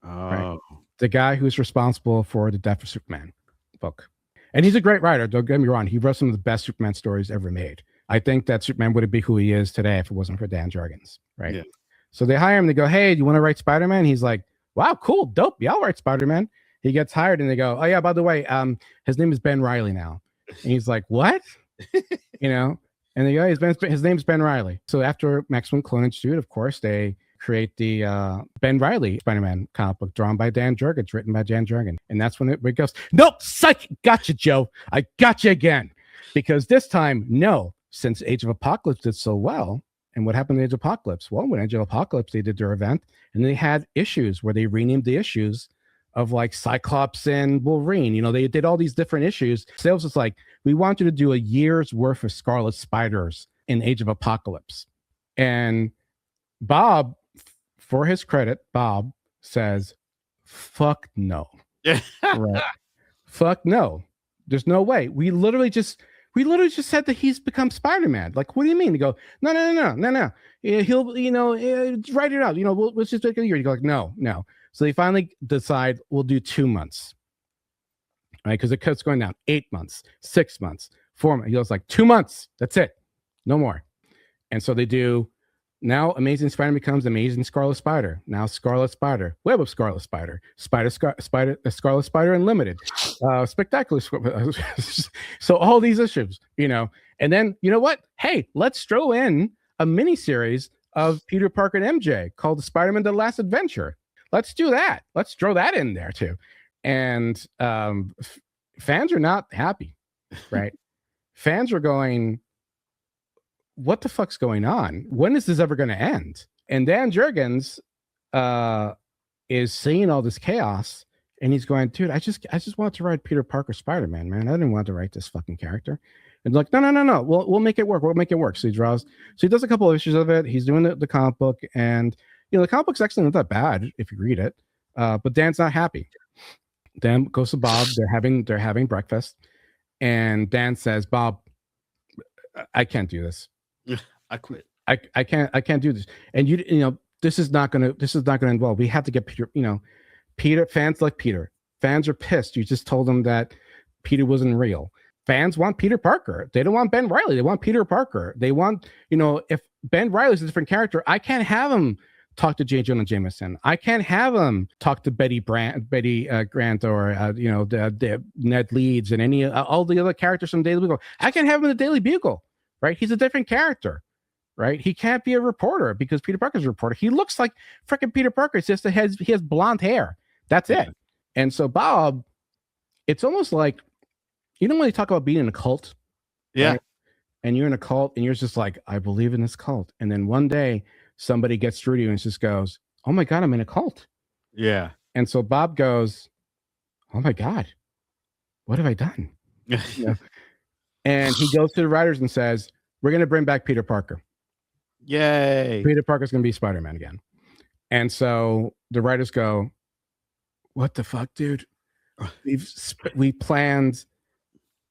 Oh. Right? The guy who's responsible for the Death of Superman book. And he's a great writer. Don't get me wrong. He wrote some of the best Superman stories ever made. I think that Superman wouldn't be who he is today if it wasn't for Dan Jurgens. Right. Yeah. So they hire him. They go, hey, do you want to write Spider-Man? He's like, wow, cool, dope. Yeah, I'll write Spider-Man. He gets hired and they go, oh, yeah, by the way, his name is Ben Reilly now. And he's like, what? You know? And they go, his name's Ben Reilly. So after Maximum Clone Institute, of course, they create the Ben Reilly Spider-Man comic book drawn by Dan Jurgens, written by Dan Jurgens. And that's when it goes, nope, psych, gotcha, Joe. I gotcha again. Because this time, no, since Age of Apocalypse did so well, and what happened in Age of Apocalypse? Well, when Age of Apocalypse, they did their event, and they had issues where they renamed the issues of like Cyclops and Wolverine. You know, they did all these different issues. Sales was like, we want you to do a year's worth of Scarlet Spiders in Age of Apocalypse. And Bob, for his credit, Bob says, fuck no. Yeah. Right. Fuck no. There's no way. We literally just said that he's become Spider-Man. Like, what do you mean? They go, no. He'll, write it out. You know, let's just take a year. You go like, no. So they finally decide we'll do 2 months. Right? Because the cut's going down 8 months, 6 months, 4 months. He goes like 2 months. That's it. No more. And so they do. Now Amazing Spider becomes Amazing Scarlet Spider. Now Scarlet Spider, Web of Scarlet Spider, Scarlet Spider Unlimited, Spectacular. So all these issues, and then you know what? Hey, let's throw in a miniseries of Peter Parker and MJ called Spider-Man: The Last Adventure. Let's do that. Let's throw that in there too. And fans are not happy, right? Fans are going, what the fuck's going on? When is this ever going to end? And Dan Jurgens is seeing all this chaos, and he's going, dude, I just want to write Peter Parker Spider-Man, man. I didn't want to write this fucking character. And like, no. We'll make it work. We'll make it work. So he draws. So he does a couple of issues of it. He's doing the comic book, and the comic book's actually not that bad if you read it. But Dan's not happy. Dan goes to Bob. They're having breakfast, and Dan says, "Bob, I can't do this. I quit. I can't do this. And you know, this is not gonna involve. We have to get Peter. You know, Peter. Fans like Peter. Fans are pissed. You just told them that Peter wasn't real. Fans want Peter Parker. They don't want Ben Reilly. They want Peter Parker. They want, you know, if Ben Reilly's a different character, I can't have him talk to J. Jonah Jameson. I can't have him talk to Betty Grant, or you know, the Ned Leeds and any all the other characters from Daily Bugle. I can't have him in the Daily Bugle, right? He's a different character, right? He can't be a reporter because Peter Parker's a reporter. He looks like freaking Peter Parker. It's just he has blonde hair. That's it. And so Bob, it's almost like, you know, when they talk about being in a cult, right? And you're in a cult and you're just like, I believe in this cult. And then one day somebody gets through to you and just goes, oh my God, I'm in a cult. Yeah. And so Bob goes, oh my God, what have I done? You know? And he goes to the writers and says, we're going to bring back Peter Parker. Yay. Peter Parker's going to be Spider-Man again. And so the writers go, what the fuck, dude? We planned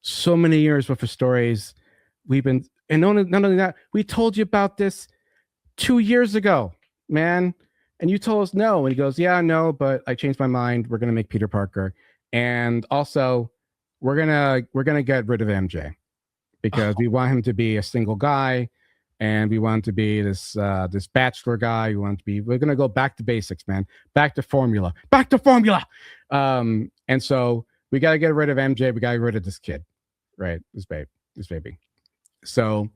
so many years worth of stories. And not only that, we told you about this 2 years ago, man. And you told us no. And he goes, yeah, no, but I changed my mind. We're going to make Peter Parker. And also we're going to get rid of MJ because we want him to be a single guy. And we want him to be this bachelor guy. We're going to go back to basics, man. Back to formula. And so we got to get rid of MJ. We got to get rid of this kid, right? This baby. So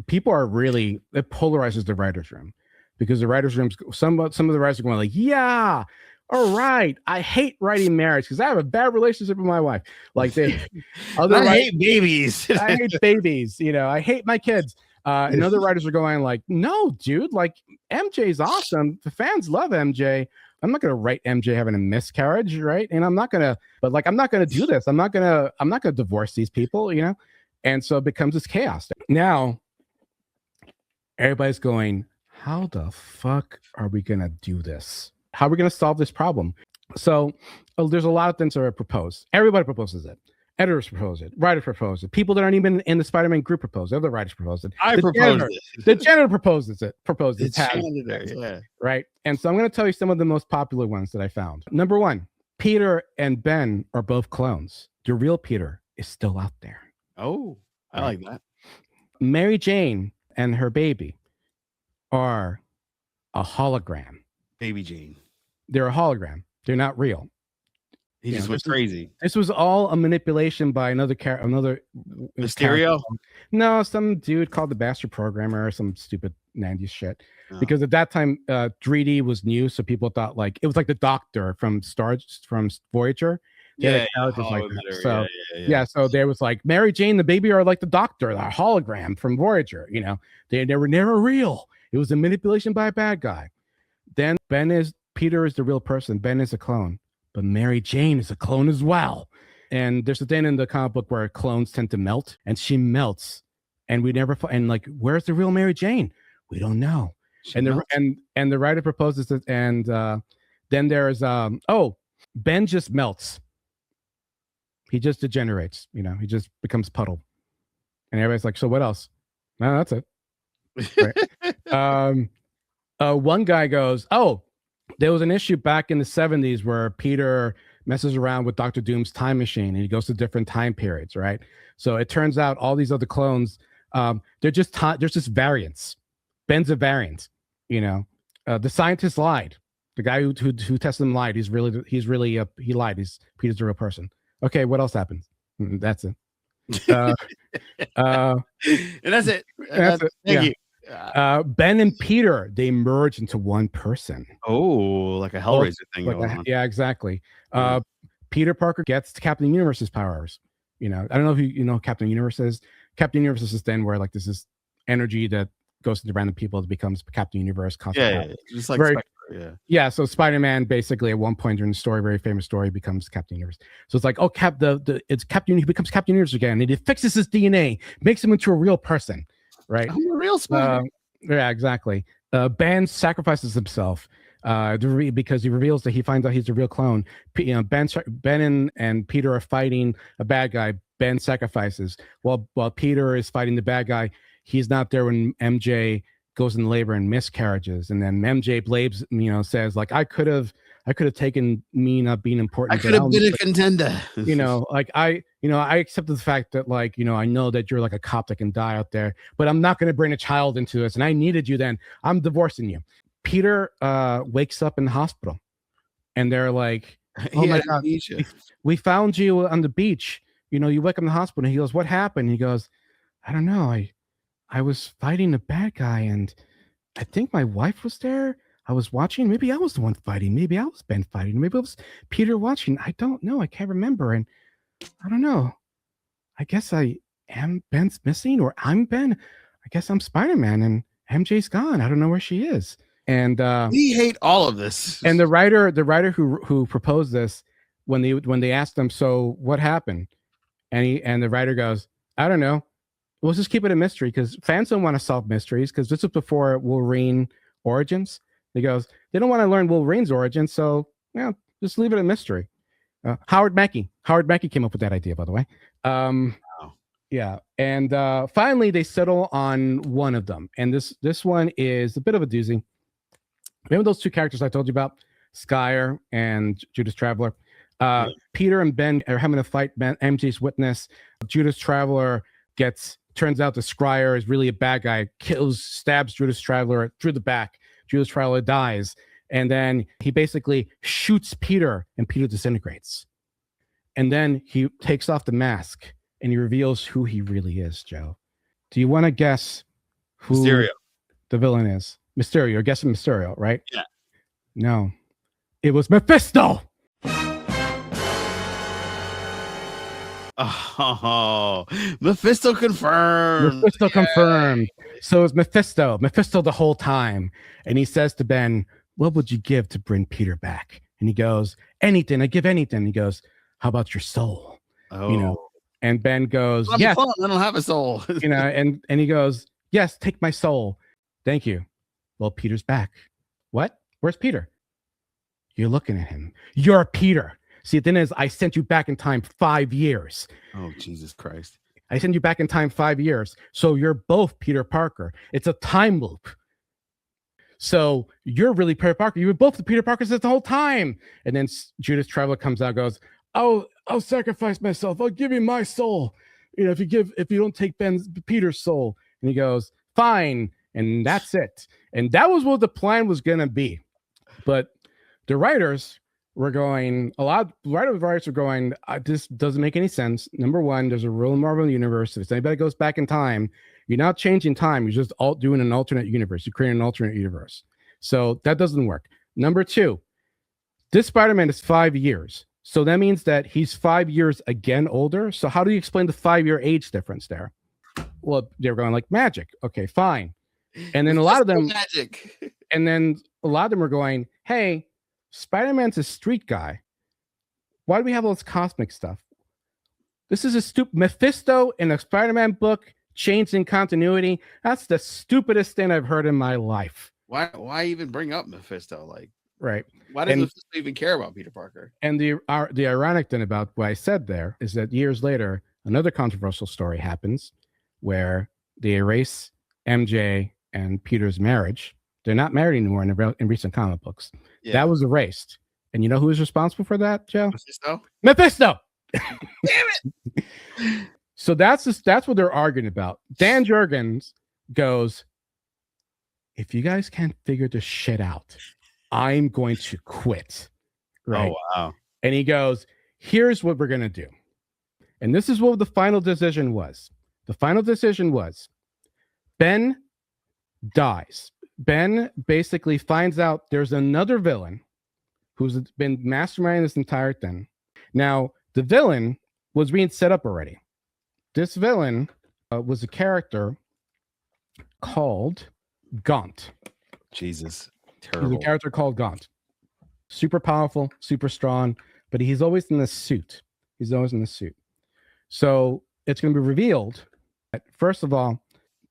people are really, it polarizes the writer's room because the writer's room, some of the writers are going like, yeah, all right. I hate writing marriage because I have a bad relationship with my wife. Like I hate babies. I hate babies. You know, I hate my kids. And other writers are going like, no, dude, like MJ's awesome. The fans love MJ. I'm not going to write MJ having a miscarriage, right? And I'm not going to do this. I'm not going to divorce these people, you know? And so it becomes this chaos. Now, everybody's going, how the fuck are we going to do this? How are we going to solve this problem? So there's a lot of things that are proposed. Everybody proposes it. Editors propose it. Writers propose it. People that aren't even in the Spider-Man group propose it. Other writers propose it. The janitor proposes it. Yeah. Right. And so I'm going to tell you some of the most popular ones that I found. Number one, Peter and Ben are both clones. The real Peter is still out there. Oh, I like that. Mary Jane and her baby are a hologram. Baby Jane. They're a hologram. They're not real. He just went crazy. This was all a manipulation by another Mysterio? No, some dude called the Bastard Programmer or some stupid 90s shit. Oh. Because at that time, 3D was new, so people thought like it was like the Doctor from Voyager. So there was like Mary Jane, the baby, are like the Doctor, the hologram from Voyager. You know, they were never real. It was a manipulation by a bad guy. Then Peter is the real person. Ben is a clone. But Mary Jane is a clone as well. And there's a thing in the comic book where clones tend to melt, and she melts. And we never like, where's the real Mary Jane? We don't know. And the writer proposes it, and then there's Ben just melts. He just degenerates, you know, he just becomes puddle. And everybody's like, so what else? No, that's it. Right? One guy goes, there was an issue back in the 70s where Peter messes around with Dr. Doom's time machine and he goes to different time periods, right? So it turns out all these other clones, they're just variants. Ben's a variant, you know. The scientist lied. The guy who tested him lied. He lied. Peter's a real person. Okay, what else happens? That's it. And that's it. Thank you. Ben and Peter, they merge into one person. Oh, like a Hellraiser thing going on. Yeah, exactly. Peter Parker gets Captain Universe's powers. You know, I don't know if you know what Captain Universe is. Captain Universe is this thing where like this is energy that goes into random people that becomes Captain Universe. Yeah. Just like Spectre, yeah. So Spider-Man basically at one point during the story, very famous story, becomes Captain Universe. So it's like, it's Captain. He becomes Captain Universe again, and it fixes his DNA, makes him into a real person. Right, I'm a real Spider. Yeah, exactly. Ben sacrifices himself. because he reveals that he finds out he's a real clone. Ben and Peter are fighting a bad guy. Ben sacrifices while Peter is fighting the bad guy. He's not there when MJ goes in labor and miscarriages, and then MJ blames, says like, I could have taken me not being important. I could have been a contender. I accepted the fact that I know that you're like a cop that can die out there, but I'm not going to bring a child into this, and I needed you then. I'm divorcing you. Peter wakes up in the hospital, and they're like, "Oh my God, we found you on the beach. You wake up in the hospital." And he goes, "What happened?" He goes, "I don't know. I was fighting a bad guy, and I think my wife was there. I was watching. Maybe I was the one fighting. Maybe I was Ben fighting. Maybe it was Peter watching. I don't know. I can't remember. And I don't know. I guess I am Ben's missing, or I'm Ben. I guess I'm Spider-Man, and MJ's gone. I don't know where she is." And we hate all of this. And the writer who proposed this, when they asked him, "So what happened?" and the writer goes, "I don't know. We'll just keep it a mystery, because fans don't want to solve mysteries, because this was before Wolverine Origins." He goes, "They don't want to learn Wolverine's origins, so just leave it a mystery." Howard Mackey came up with that idea, by the way. Wow. Yeah, and finally they settle on one of them, and this one is a bit of a doozy. Remember those two characters I told you about, Skyer and Judas Traveler? Peter and Ben are having a fight. MJ's witness. Judas Traveler turns out the Skyer is really a bad guy, stabs Judas Traveler through the back. Judas Traveler dies, and then he basically shoots Peter, and Peter disintegrates. And then he takes off the mask, and he reveals who he really is, Joe. Do you want to guess who Mysterio. The villain is? Mysterio. You're guessing Mysterio, right? Yeah. No. It was Mephisto! Oh, Mephisto confirmed. Mephisto confirmed. So it's Mephisto the whole time. And he says to Ben, "What would you give to bring Peter back?" And he goes, "Anything. I give anything." He goes, "How about your soul?" Oh. And Ben goes, "Yes. "Yes." I don't have a soul. And he goes, "Yes, take my soul. Thank you." Well, Peter's back. What? Where's Peter? You're looking at him. You're Peter. See, the thing is, I sent you back in time 5 years. Oh, Jesus Christ. I sent you back in time 5 years. So you're both Peter Parker. It's a time loop. So you're really Peter Parker. You were both the Peter Parkers the whole time. And then Judas Traveler comes out and goes, I'll sacrifice myself. I'll give you my soul. If you don't take Peter's soul. And he goes, fine. And that's it. And that was what the plan was going to be. But the writers were going, writers were going, this doesn't make any sense. Number one, there's a rule in Marvel Universe. If anybody goes back in time, you're not changing time. You're just doing an alternate universe. You're creating an alternate universe. So that doesn't work. Number two, this Spider-Man is 5 years. So that means that he's 5 years again older. So how do you explain the 5-year age difference there? Well, they're going like magic. Okay, fine. And then a lot of them magic. And then a lot of them are going, hey, Spider-Man's a street guy. Why do we have all this cosmic stuff? This is a stupid Mephisto in a Spider-Man book, changing continuity. That's the stupidest thing I've heard in my life. Why even bring up Mephisto? Right. Why does Mephisto even care about Peter Parker? And the ironic thing about what I said there is that years later, another controversial story happens where they erase MJ and Peter's marriage. They're not married anymore in recent comic books. Yeah. That was erased. And you know who was responsible for that, Joe? Mephisto! Damn it! So that's what they're arguing about. Dan Jurgens goes, if you guys can't figure this shit out, I'm going to quit. Right? Oh, wow. And he goes, here's what we're going to do. And this is what the final decision was. The final decision was Ben dies. Ben basically finds out there's another villain who's been masterminding this entire thing. Now, the villain was being set up already. This villain was a character called Gaunt. Jesus. Terrible. He's a character called Gaunt. Super powerful, super strong, but he's always in this suit. So it's going to be revealed that, first of all,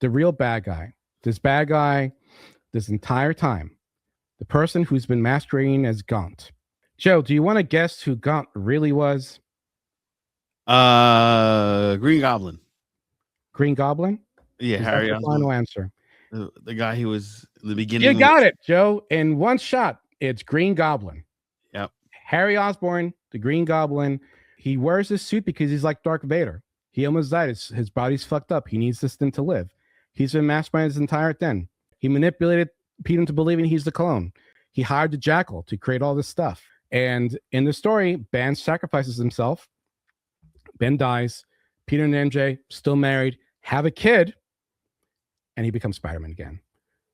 the real bad guy, this entire time, the person who's been masquerading as Gaunt. Joe, do you want to guess who Gaunt really was? Green Goblin. Green Goblin? Yeah, Is that Harry your Osborn. final answer? The guy who was in the beginning. You got it, Joe. In one shot, it's Green Goblin. Yep. Harry Osborn, the Green Goblin. He wears this suit because he's like Darth Vader. He almost died. His body's fucked up. He needs this thing to live. He's been masterminded his entire thing. He manipulated Peter into believing he's the clone. He hired the Jackal to create all this stuff. And in the story, Ben sacrifices himself. Ben dies. Peter and MJ, still married, have a kid, and he becomes Spider-Man again.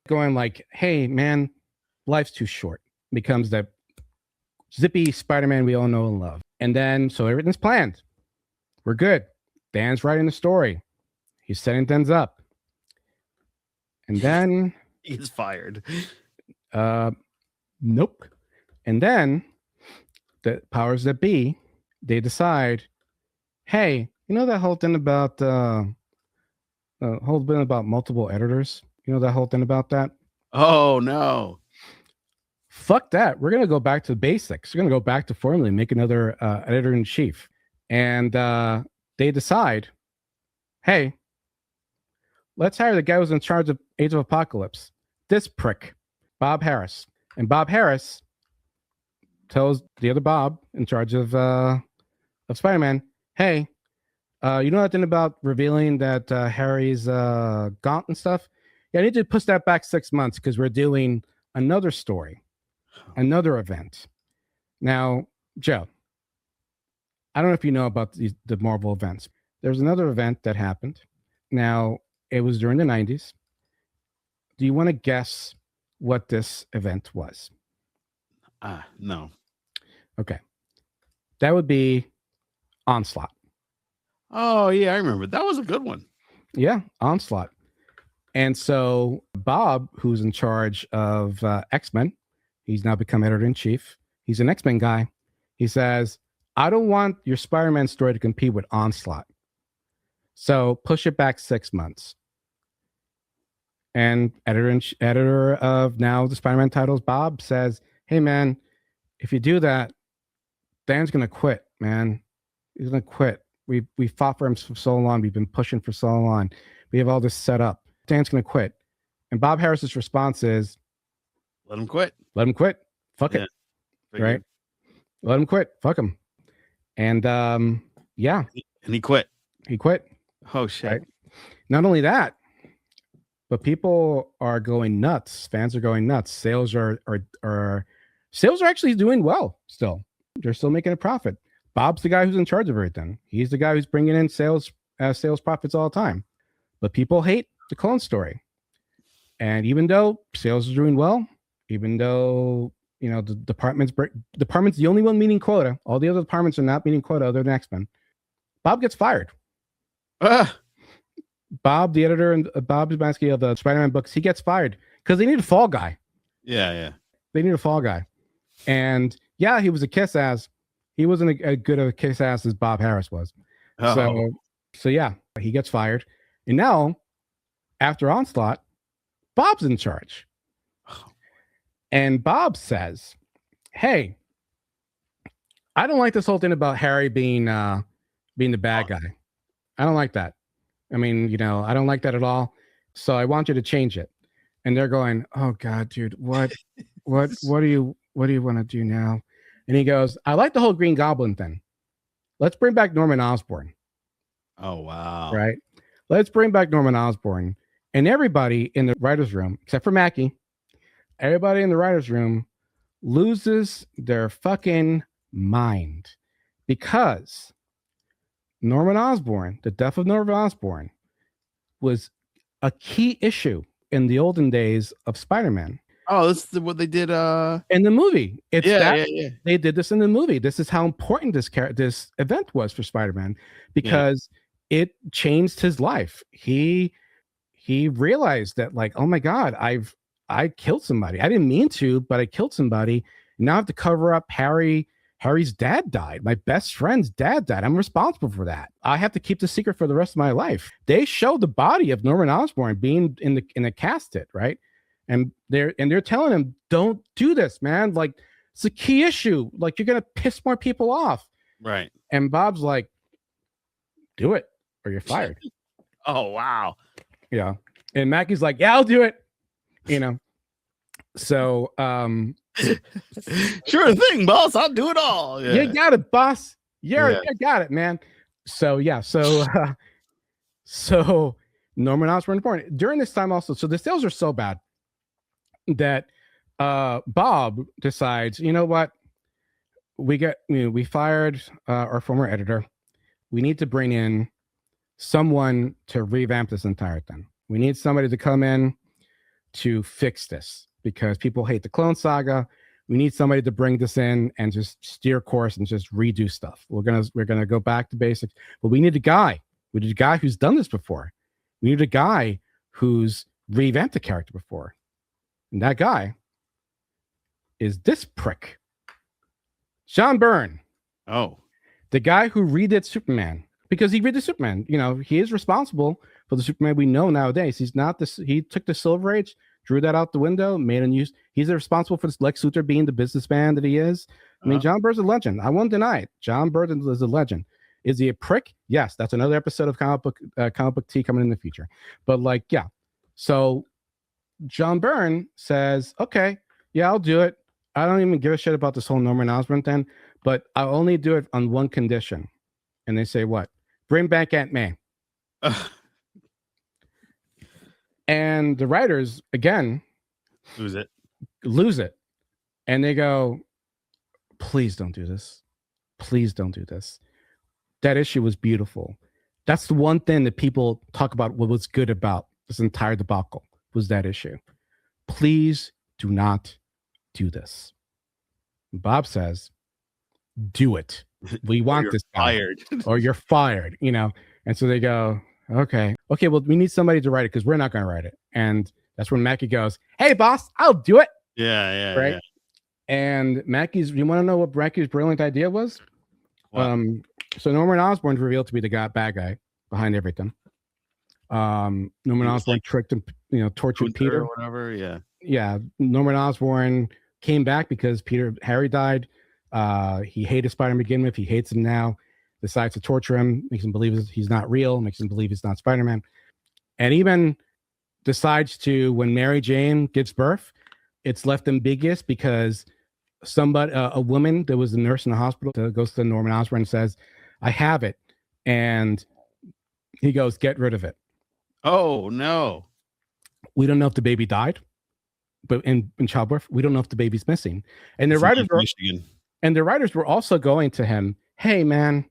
Going like, hey, man, life's too short. Becomes that zippy Spider-Man we all know and love. And then, so everything's planned. We're good. Dan's writing the story. He's setting things up. And then... He's fired. Nope. And then, the powers that be, they decide, hey, you know that whole thing about multiple editors? You know that whole thing about that? Oh, no. Fuck that. We're going to go back to basics. We're going to go back to formula and make another editor-in-chief. And they decide, hey, let's hire the guy who's in charge of Age of Apocalypse. This prick, Bob Harris. And Bob Harris tells the other Bob in charge of Spider-Man, hey, you know that thing about revealing that Harry's Gaunt and stuff? Yeah, I need to push that back 6 months because we're doing another story, another event. Now, Joe, I don't know if you know about the Marvel events. There's another event that happened. Now, it was during the 90s. Do you want to guess what this event was? No. Okay. That would be Onslaught. Oh, yeah, I remember. That was a good one. Yeah, Onslaught. And so Bob, who's in charge of X-Men, he's now become editor-in-chief. He's an X-Men guy. He says, I don't want your Spider-Man story to compete with Onslaught. So push it back 6 months. And editor of now the Spider-Man titles, Bob, says, hey, man, if you do that, Dan's going to quit, man. He's going to quit. We fought for him for so long. We've been pushing for so long. We have all this set up. Dan's going to quit. And Bob Harris's response is, let him quit. Let him quit. Fuck it. Right? Let him quit. Fuck him. And yeah. And he quit. He quit. Oh, shit. Right? Not only that, but people are going nuts. Fans are going nuts. Sales are actually doing well still. They're still making a profit. Bob's the guy who's in charge of everything. He's the guy who's bringing in sales profits all the time. But people hate the clone story. And even though sales are doing well, even though the department's the only one meeting quota, all the other departments are not meeting quota other than X-Men, Bob gets fired. Bob, the editor and Bob Dubansky of the Spider-Man books, he gets fired because they need a fall guy. Yeah. They need a fall guy. And yeah, he was a kiss ass. He wasn't as good of a kiss ass as Bob Harris was. Oh. So yeah, he gets fired. And now, after Onslaught, Bob's in charge. And Bob says, hey, I don't like this whole thing about Harry being the bad guy. I don't like that. I mean, I don't like that at all. So I want you to change it. And they're going, oh God, dude, what do you want to do now? And he goes, I like the whole Green Goblin thing. Let's bring back Norman Osborn. Oh, wow. Right? Let's bring back Norman Osborn. And everybody in the writer's room, except for Mackie, everybody in the writer's room loses their fucking mind because Norman Osborn, the death of Norman Osborn, was a key issue in the olden days of Spider-Man. Oh, this is what they did in the movie. Yeah. They did this in the movie. This is how important this event was for Spider-Man because it changed his life. He realized that, like, oh my God, I killed somebody. I didn't mean to, but I killed somebody. Now I have to cover up Harry's dad died. My best friend's dad died. I'm responsible for that. I have to keep the secret for the rest of my life. They showed the body of Norman Osborn being in the casket, right? and they're telling him, don't do this, man. Like, it's a key issue. Like, you're gonna piss more people off. Right. And Bob's like, do it or you're fired. Oh, wow. Yeah. And Mackey's like, yeah, I'll do it. You know. So sure thing, boss. I'll do it all. Yeah. You got it, boss. You got it, man. So yeah, so Norman Osborn born during this time also. So the sales are so bad that Bob decides, you know what? We fired our former editor. We need to bring in someone to revamp this entire thing. We need somebody to come in to fix this because people hate the Clone Saga. We need somebody to bring this in and just steer course and just redo stuff. We're gonna go back to basics, but we need a guy. We need a guy who's done this before. We need a guy who's revamped the character before, and that guy is this prick, John Byrne. Oh, the guy who redid Superman, because he redid Superman. You know, he is responsible for the Superman we know nowadays. He's not this. He took the Silver Age, drew that out the window, made a new. He's responsible for this Lex Luthor being the businessman that he is. I mean, John Byrne's a legend. I won't deny it. John Byrne is a legend. Is he a prick? Yes, that's another episode of comic book tea coming in the future. But like, yeah. So John Byrne says, okay, yeah, I'll do it. I don't even give a shit about this whole Norman Osborn thing, but I'll only do it on one condition. And they say, what? Bring back Aunt May. And the writers, again, lose it. And they go, please don't do this. Please don't do this. That issue was beautiful. That's the one thing that people talk about what was good about this entire debacle was that issue. Please do not do this. Bob says, do it. We want this guy. Fired. Or you're fired, you know. And so they go, okay, well, we need somebody to write it because we're not going to write it. And that's when Mackie goes, hey, boss, I'll do it. Yeah. Right. Yeah. And you want to know what Mackie's brilliant idea was? What? So Norman Osborn's revealed to be the bad guy behind everything. Norman Osborn tricked him, tortured Peter or whatever. Yeah. Yeah. Norman Osborn came back because Harry died. He hated Spider-Man to begin with. He hates him now. Decides to torture him, makes him believe he's not real, makes him believe he's not Spider-Man, and even decides to, when Mary Jane gives birth, it's left ambiguous because a woman that was a nurse in the hospital goes to Norman Osborn and says, I have it. And he goes, get rid of it. Oh, no. We don't know if the baby died, but in childbirth, we don't know if the baby's missing. And the writers were also going to him, hey, man,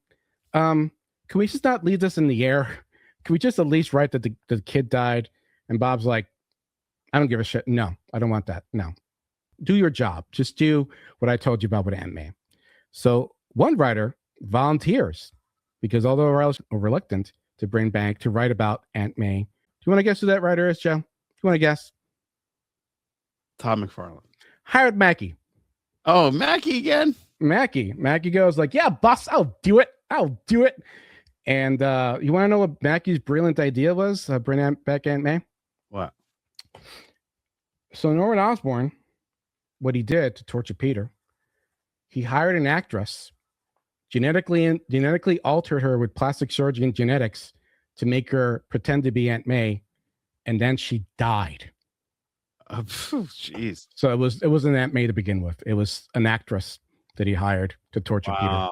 can we just not leave this in the air? Can we just at least write that the kid died? And Bob's like, I don't give a shit. No, I don't want that. No. Do your job. Just do what I told you about with Aunt May. So one writer volunteers because although I was reluctant to bring back to write about Aunt May. Do you want to guess who that writer is, Joe? Do you want to guess? Todd McFarlane. Hired Mackie. Oh, Mackie again? Mackie goes like, yeah, boss, I'll do it. And you want to know what Mackie's brilliant idea was? Bring back Aunt May? What? So Norman Osborn, what he did to torture Peter, he hired an actress, genetically altered her with plastic surgery and genetics to make her pretend to be Aunt May, and then she died. Jeez. So it wasn't Aunt May to begin with. It was an actress that he hired to torture Peter.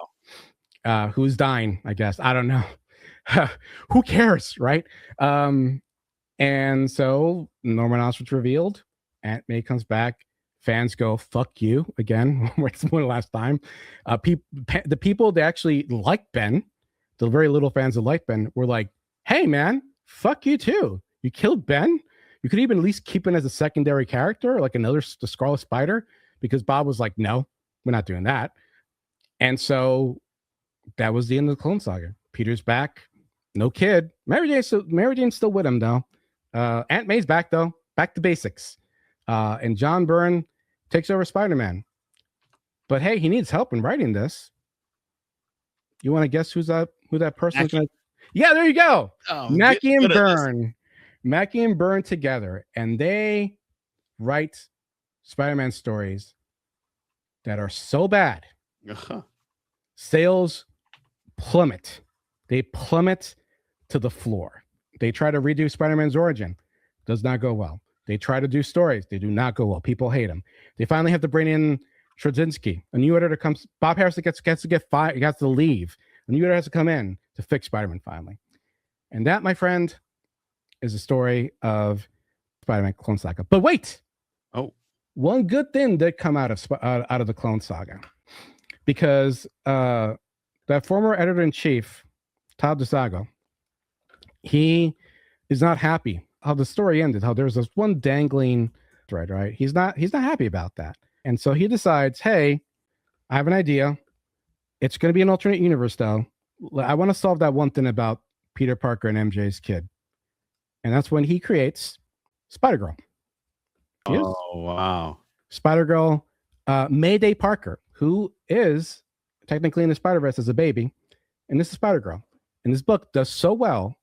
Who's dying, I guess. I don't know. Who cares, right? And so Norman Osborn's revealed. Aunt May comes back. Fans go, fuck you again. It's one last time. The people that actually like Ben, the very little fans that like Ben, were like, hey, man, fuck you too. You killed Ben. You could even at least keep him as a secondary character, like the Scarlet Spider, because Bob was like, no, we're not doing that. And so that was the end of the Clone Saga. Peter's back. No kid. Mary Jane's still with him, though. Aunt May's back, though. Back to basics. And John Byrne takes over Spider-Man. But hey, he needs help in writing this. You want to guess who that person is? Yeah, there you go. Mackie and Byrne. Mackie and Byrne together. And they write Spider-Man stories that are so bad, sales plummet. They plummet to the floor. They try to redo Spider-Man's origin. Does not go well. They try to do stories. They do not go well. People hate them. They finally have to bring in Straczynski. A new editor comes. Bob Harris gets to get fired. He has to leave. A new editor has to come in to fix Spider-Man finally. And that, my friend, is the story of Spider-Man Clone Saga. But wait. Oh. One good thing did come out of the Clone Saga. Because that former editor-in-chief, Todd DeSago, he is not happy how the story ended, how there's this one dangling thread, right? He's not happy about that. And so he decides, hey, I have an idea. It's going to be an alternate universe, though. I want to solve that one thing about Peter Parker and MJ's kid. And that's when he creates Spider-Girl. Oh, wow. Spider-Girl, Mayday Parker, who is technically in the Spider-Verse as a baby. And this is Spider-Girl. And this book does so well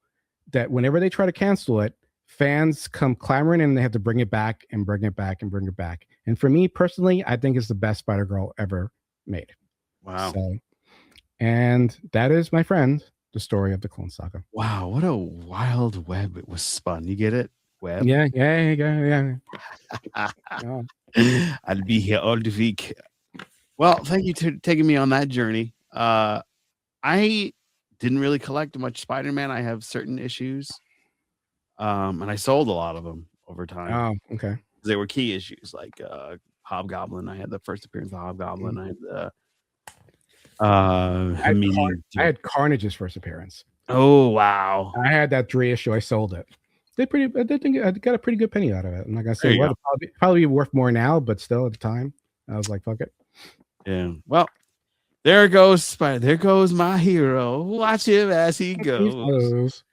that whenever they try to cancel it, fans come clamoring and they have to bring it back and bring it back and bring it back. And for me personally, I think it's the best Spider-Girl ever made. Wow. So, and that is, my friend, the story of the Clone Saga. Wow, what a wild web it was spun. You get it? Web? Yeah. I'll be here all the week. Well, thank you for taking me on that journey. I didn't really collect much Spider-Man. I have certain issues. And I sold a lot of them over time. Oh, okay. They were key issues like Hobgoblin. I had the first appearance of Hobgoblin. I had Carnage's first appearance. Oh, wow. I had that 3 issue. I sold it. I think I got a pretty good penny out of it. I'm not gonna say what. Probably be worth more now, but still at the time, I was like, fuck it. Yeah. Well, there goes Spider. There goes my hero. Watch him as he goes.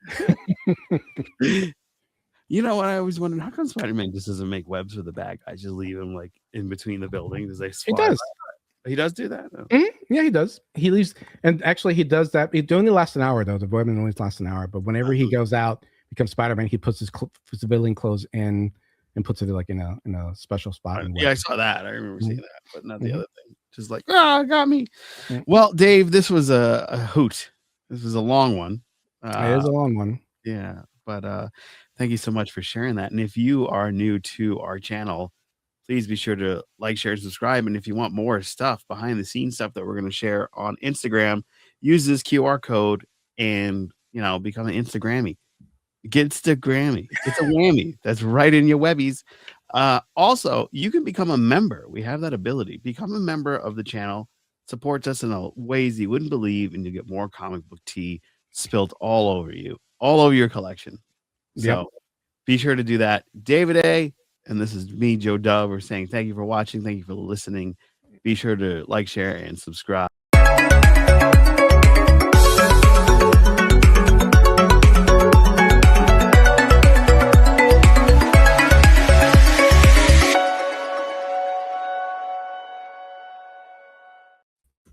You know what? I always wondered, how come Spider-Man just doesn't make webs for the bad guys? Just leave him like in between the buildings. He does. He does do that. Yeah, he does. He leaves, and actually, he does that. It only lasts an hour, though. The web only lasts an hour. But whenever he goes out, becomes Spider-Man, he puts his civilian clothes in and puts it like in a special spot. Yeah, I saw that. I remember seeing that, but not the other thing. Just like, got me. Well, Dave, this was a hoot. This was a long one. It is a long one. Yeah, but thank you so much for sharing that. And if you are new to our channel, please be sure to like, share, and subscribe. And if you want more stuff, behind the scenes stuff that we're going to share on Instagram, use this QR code and, become an Instagrammy. Get the Grammy. It's a whammy. That's right in your webbies. Also, you can become a member. We have that ability. Become a member of the channel. Supports us in ways you wouldn't believe, and you get more comic book tea spilled all over you, all over your collection. So be sure to do that. David A. And this is me, Joe Dove. We're saying thank you for watching. Thank you for listening. Be sure to like, share, and subscribe.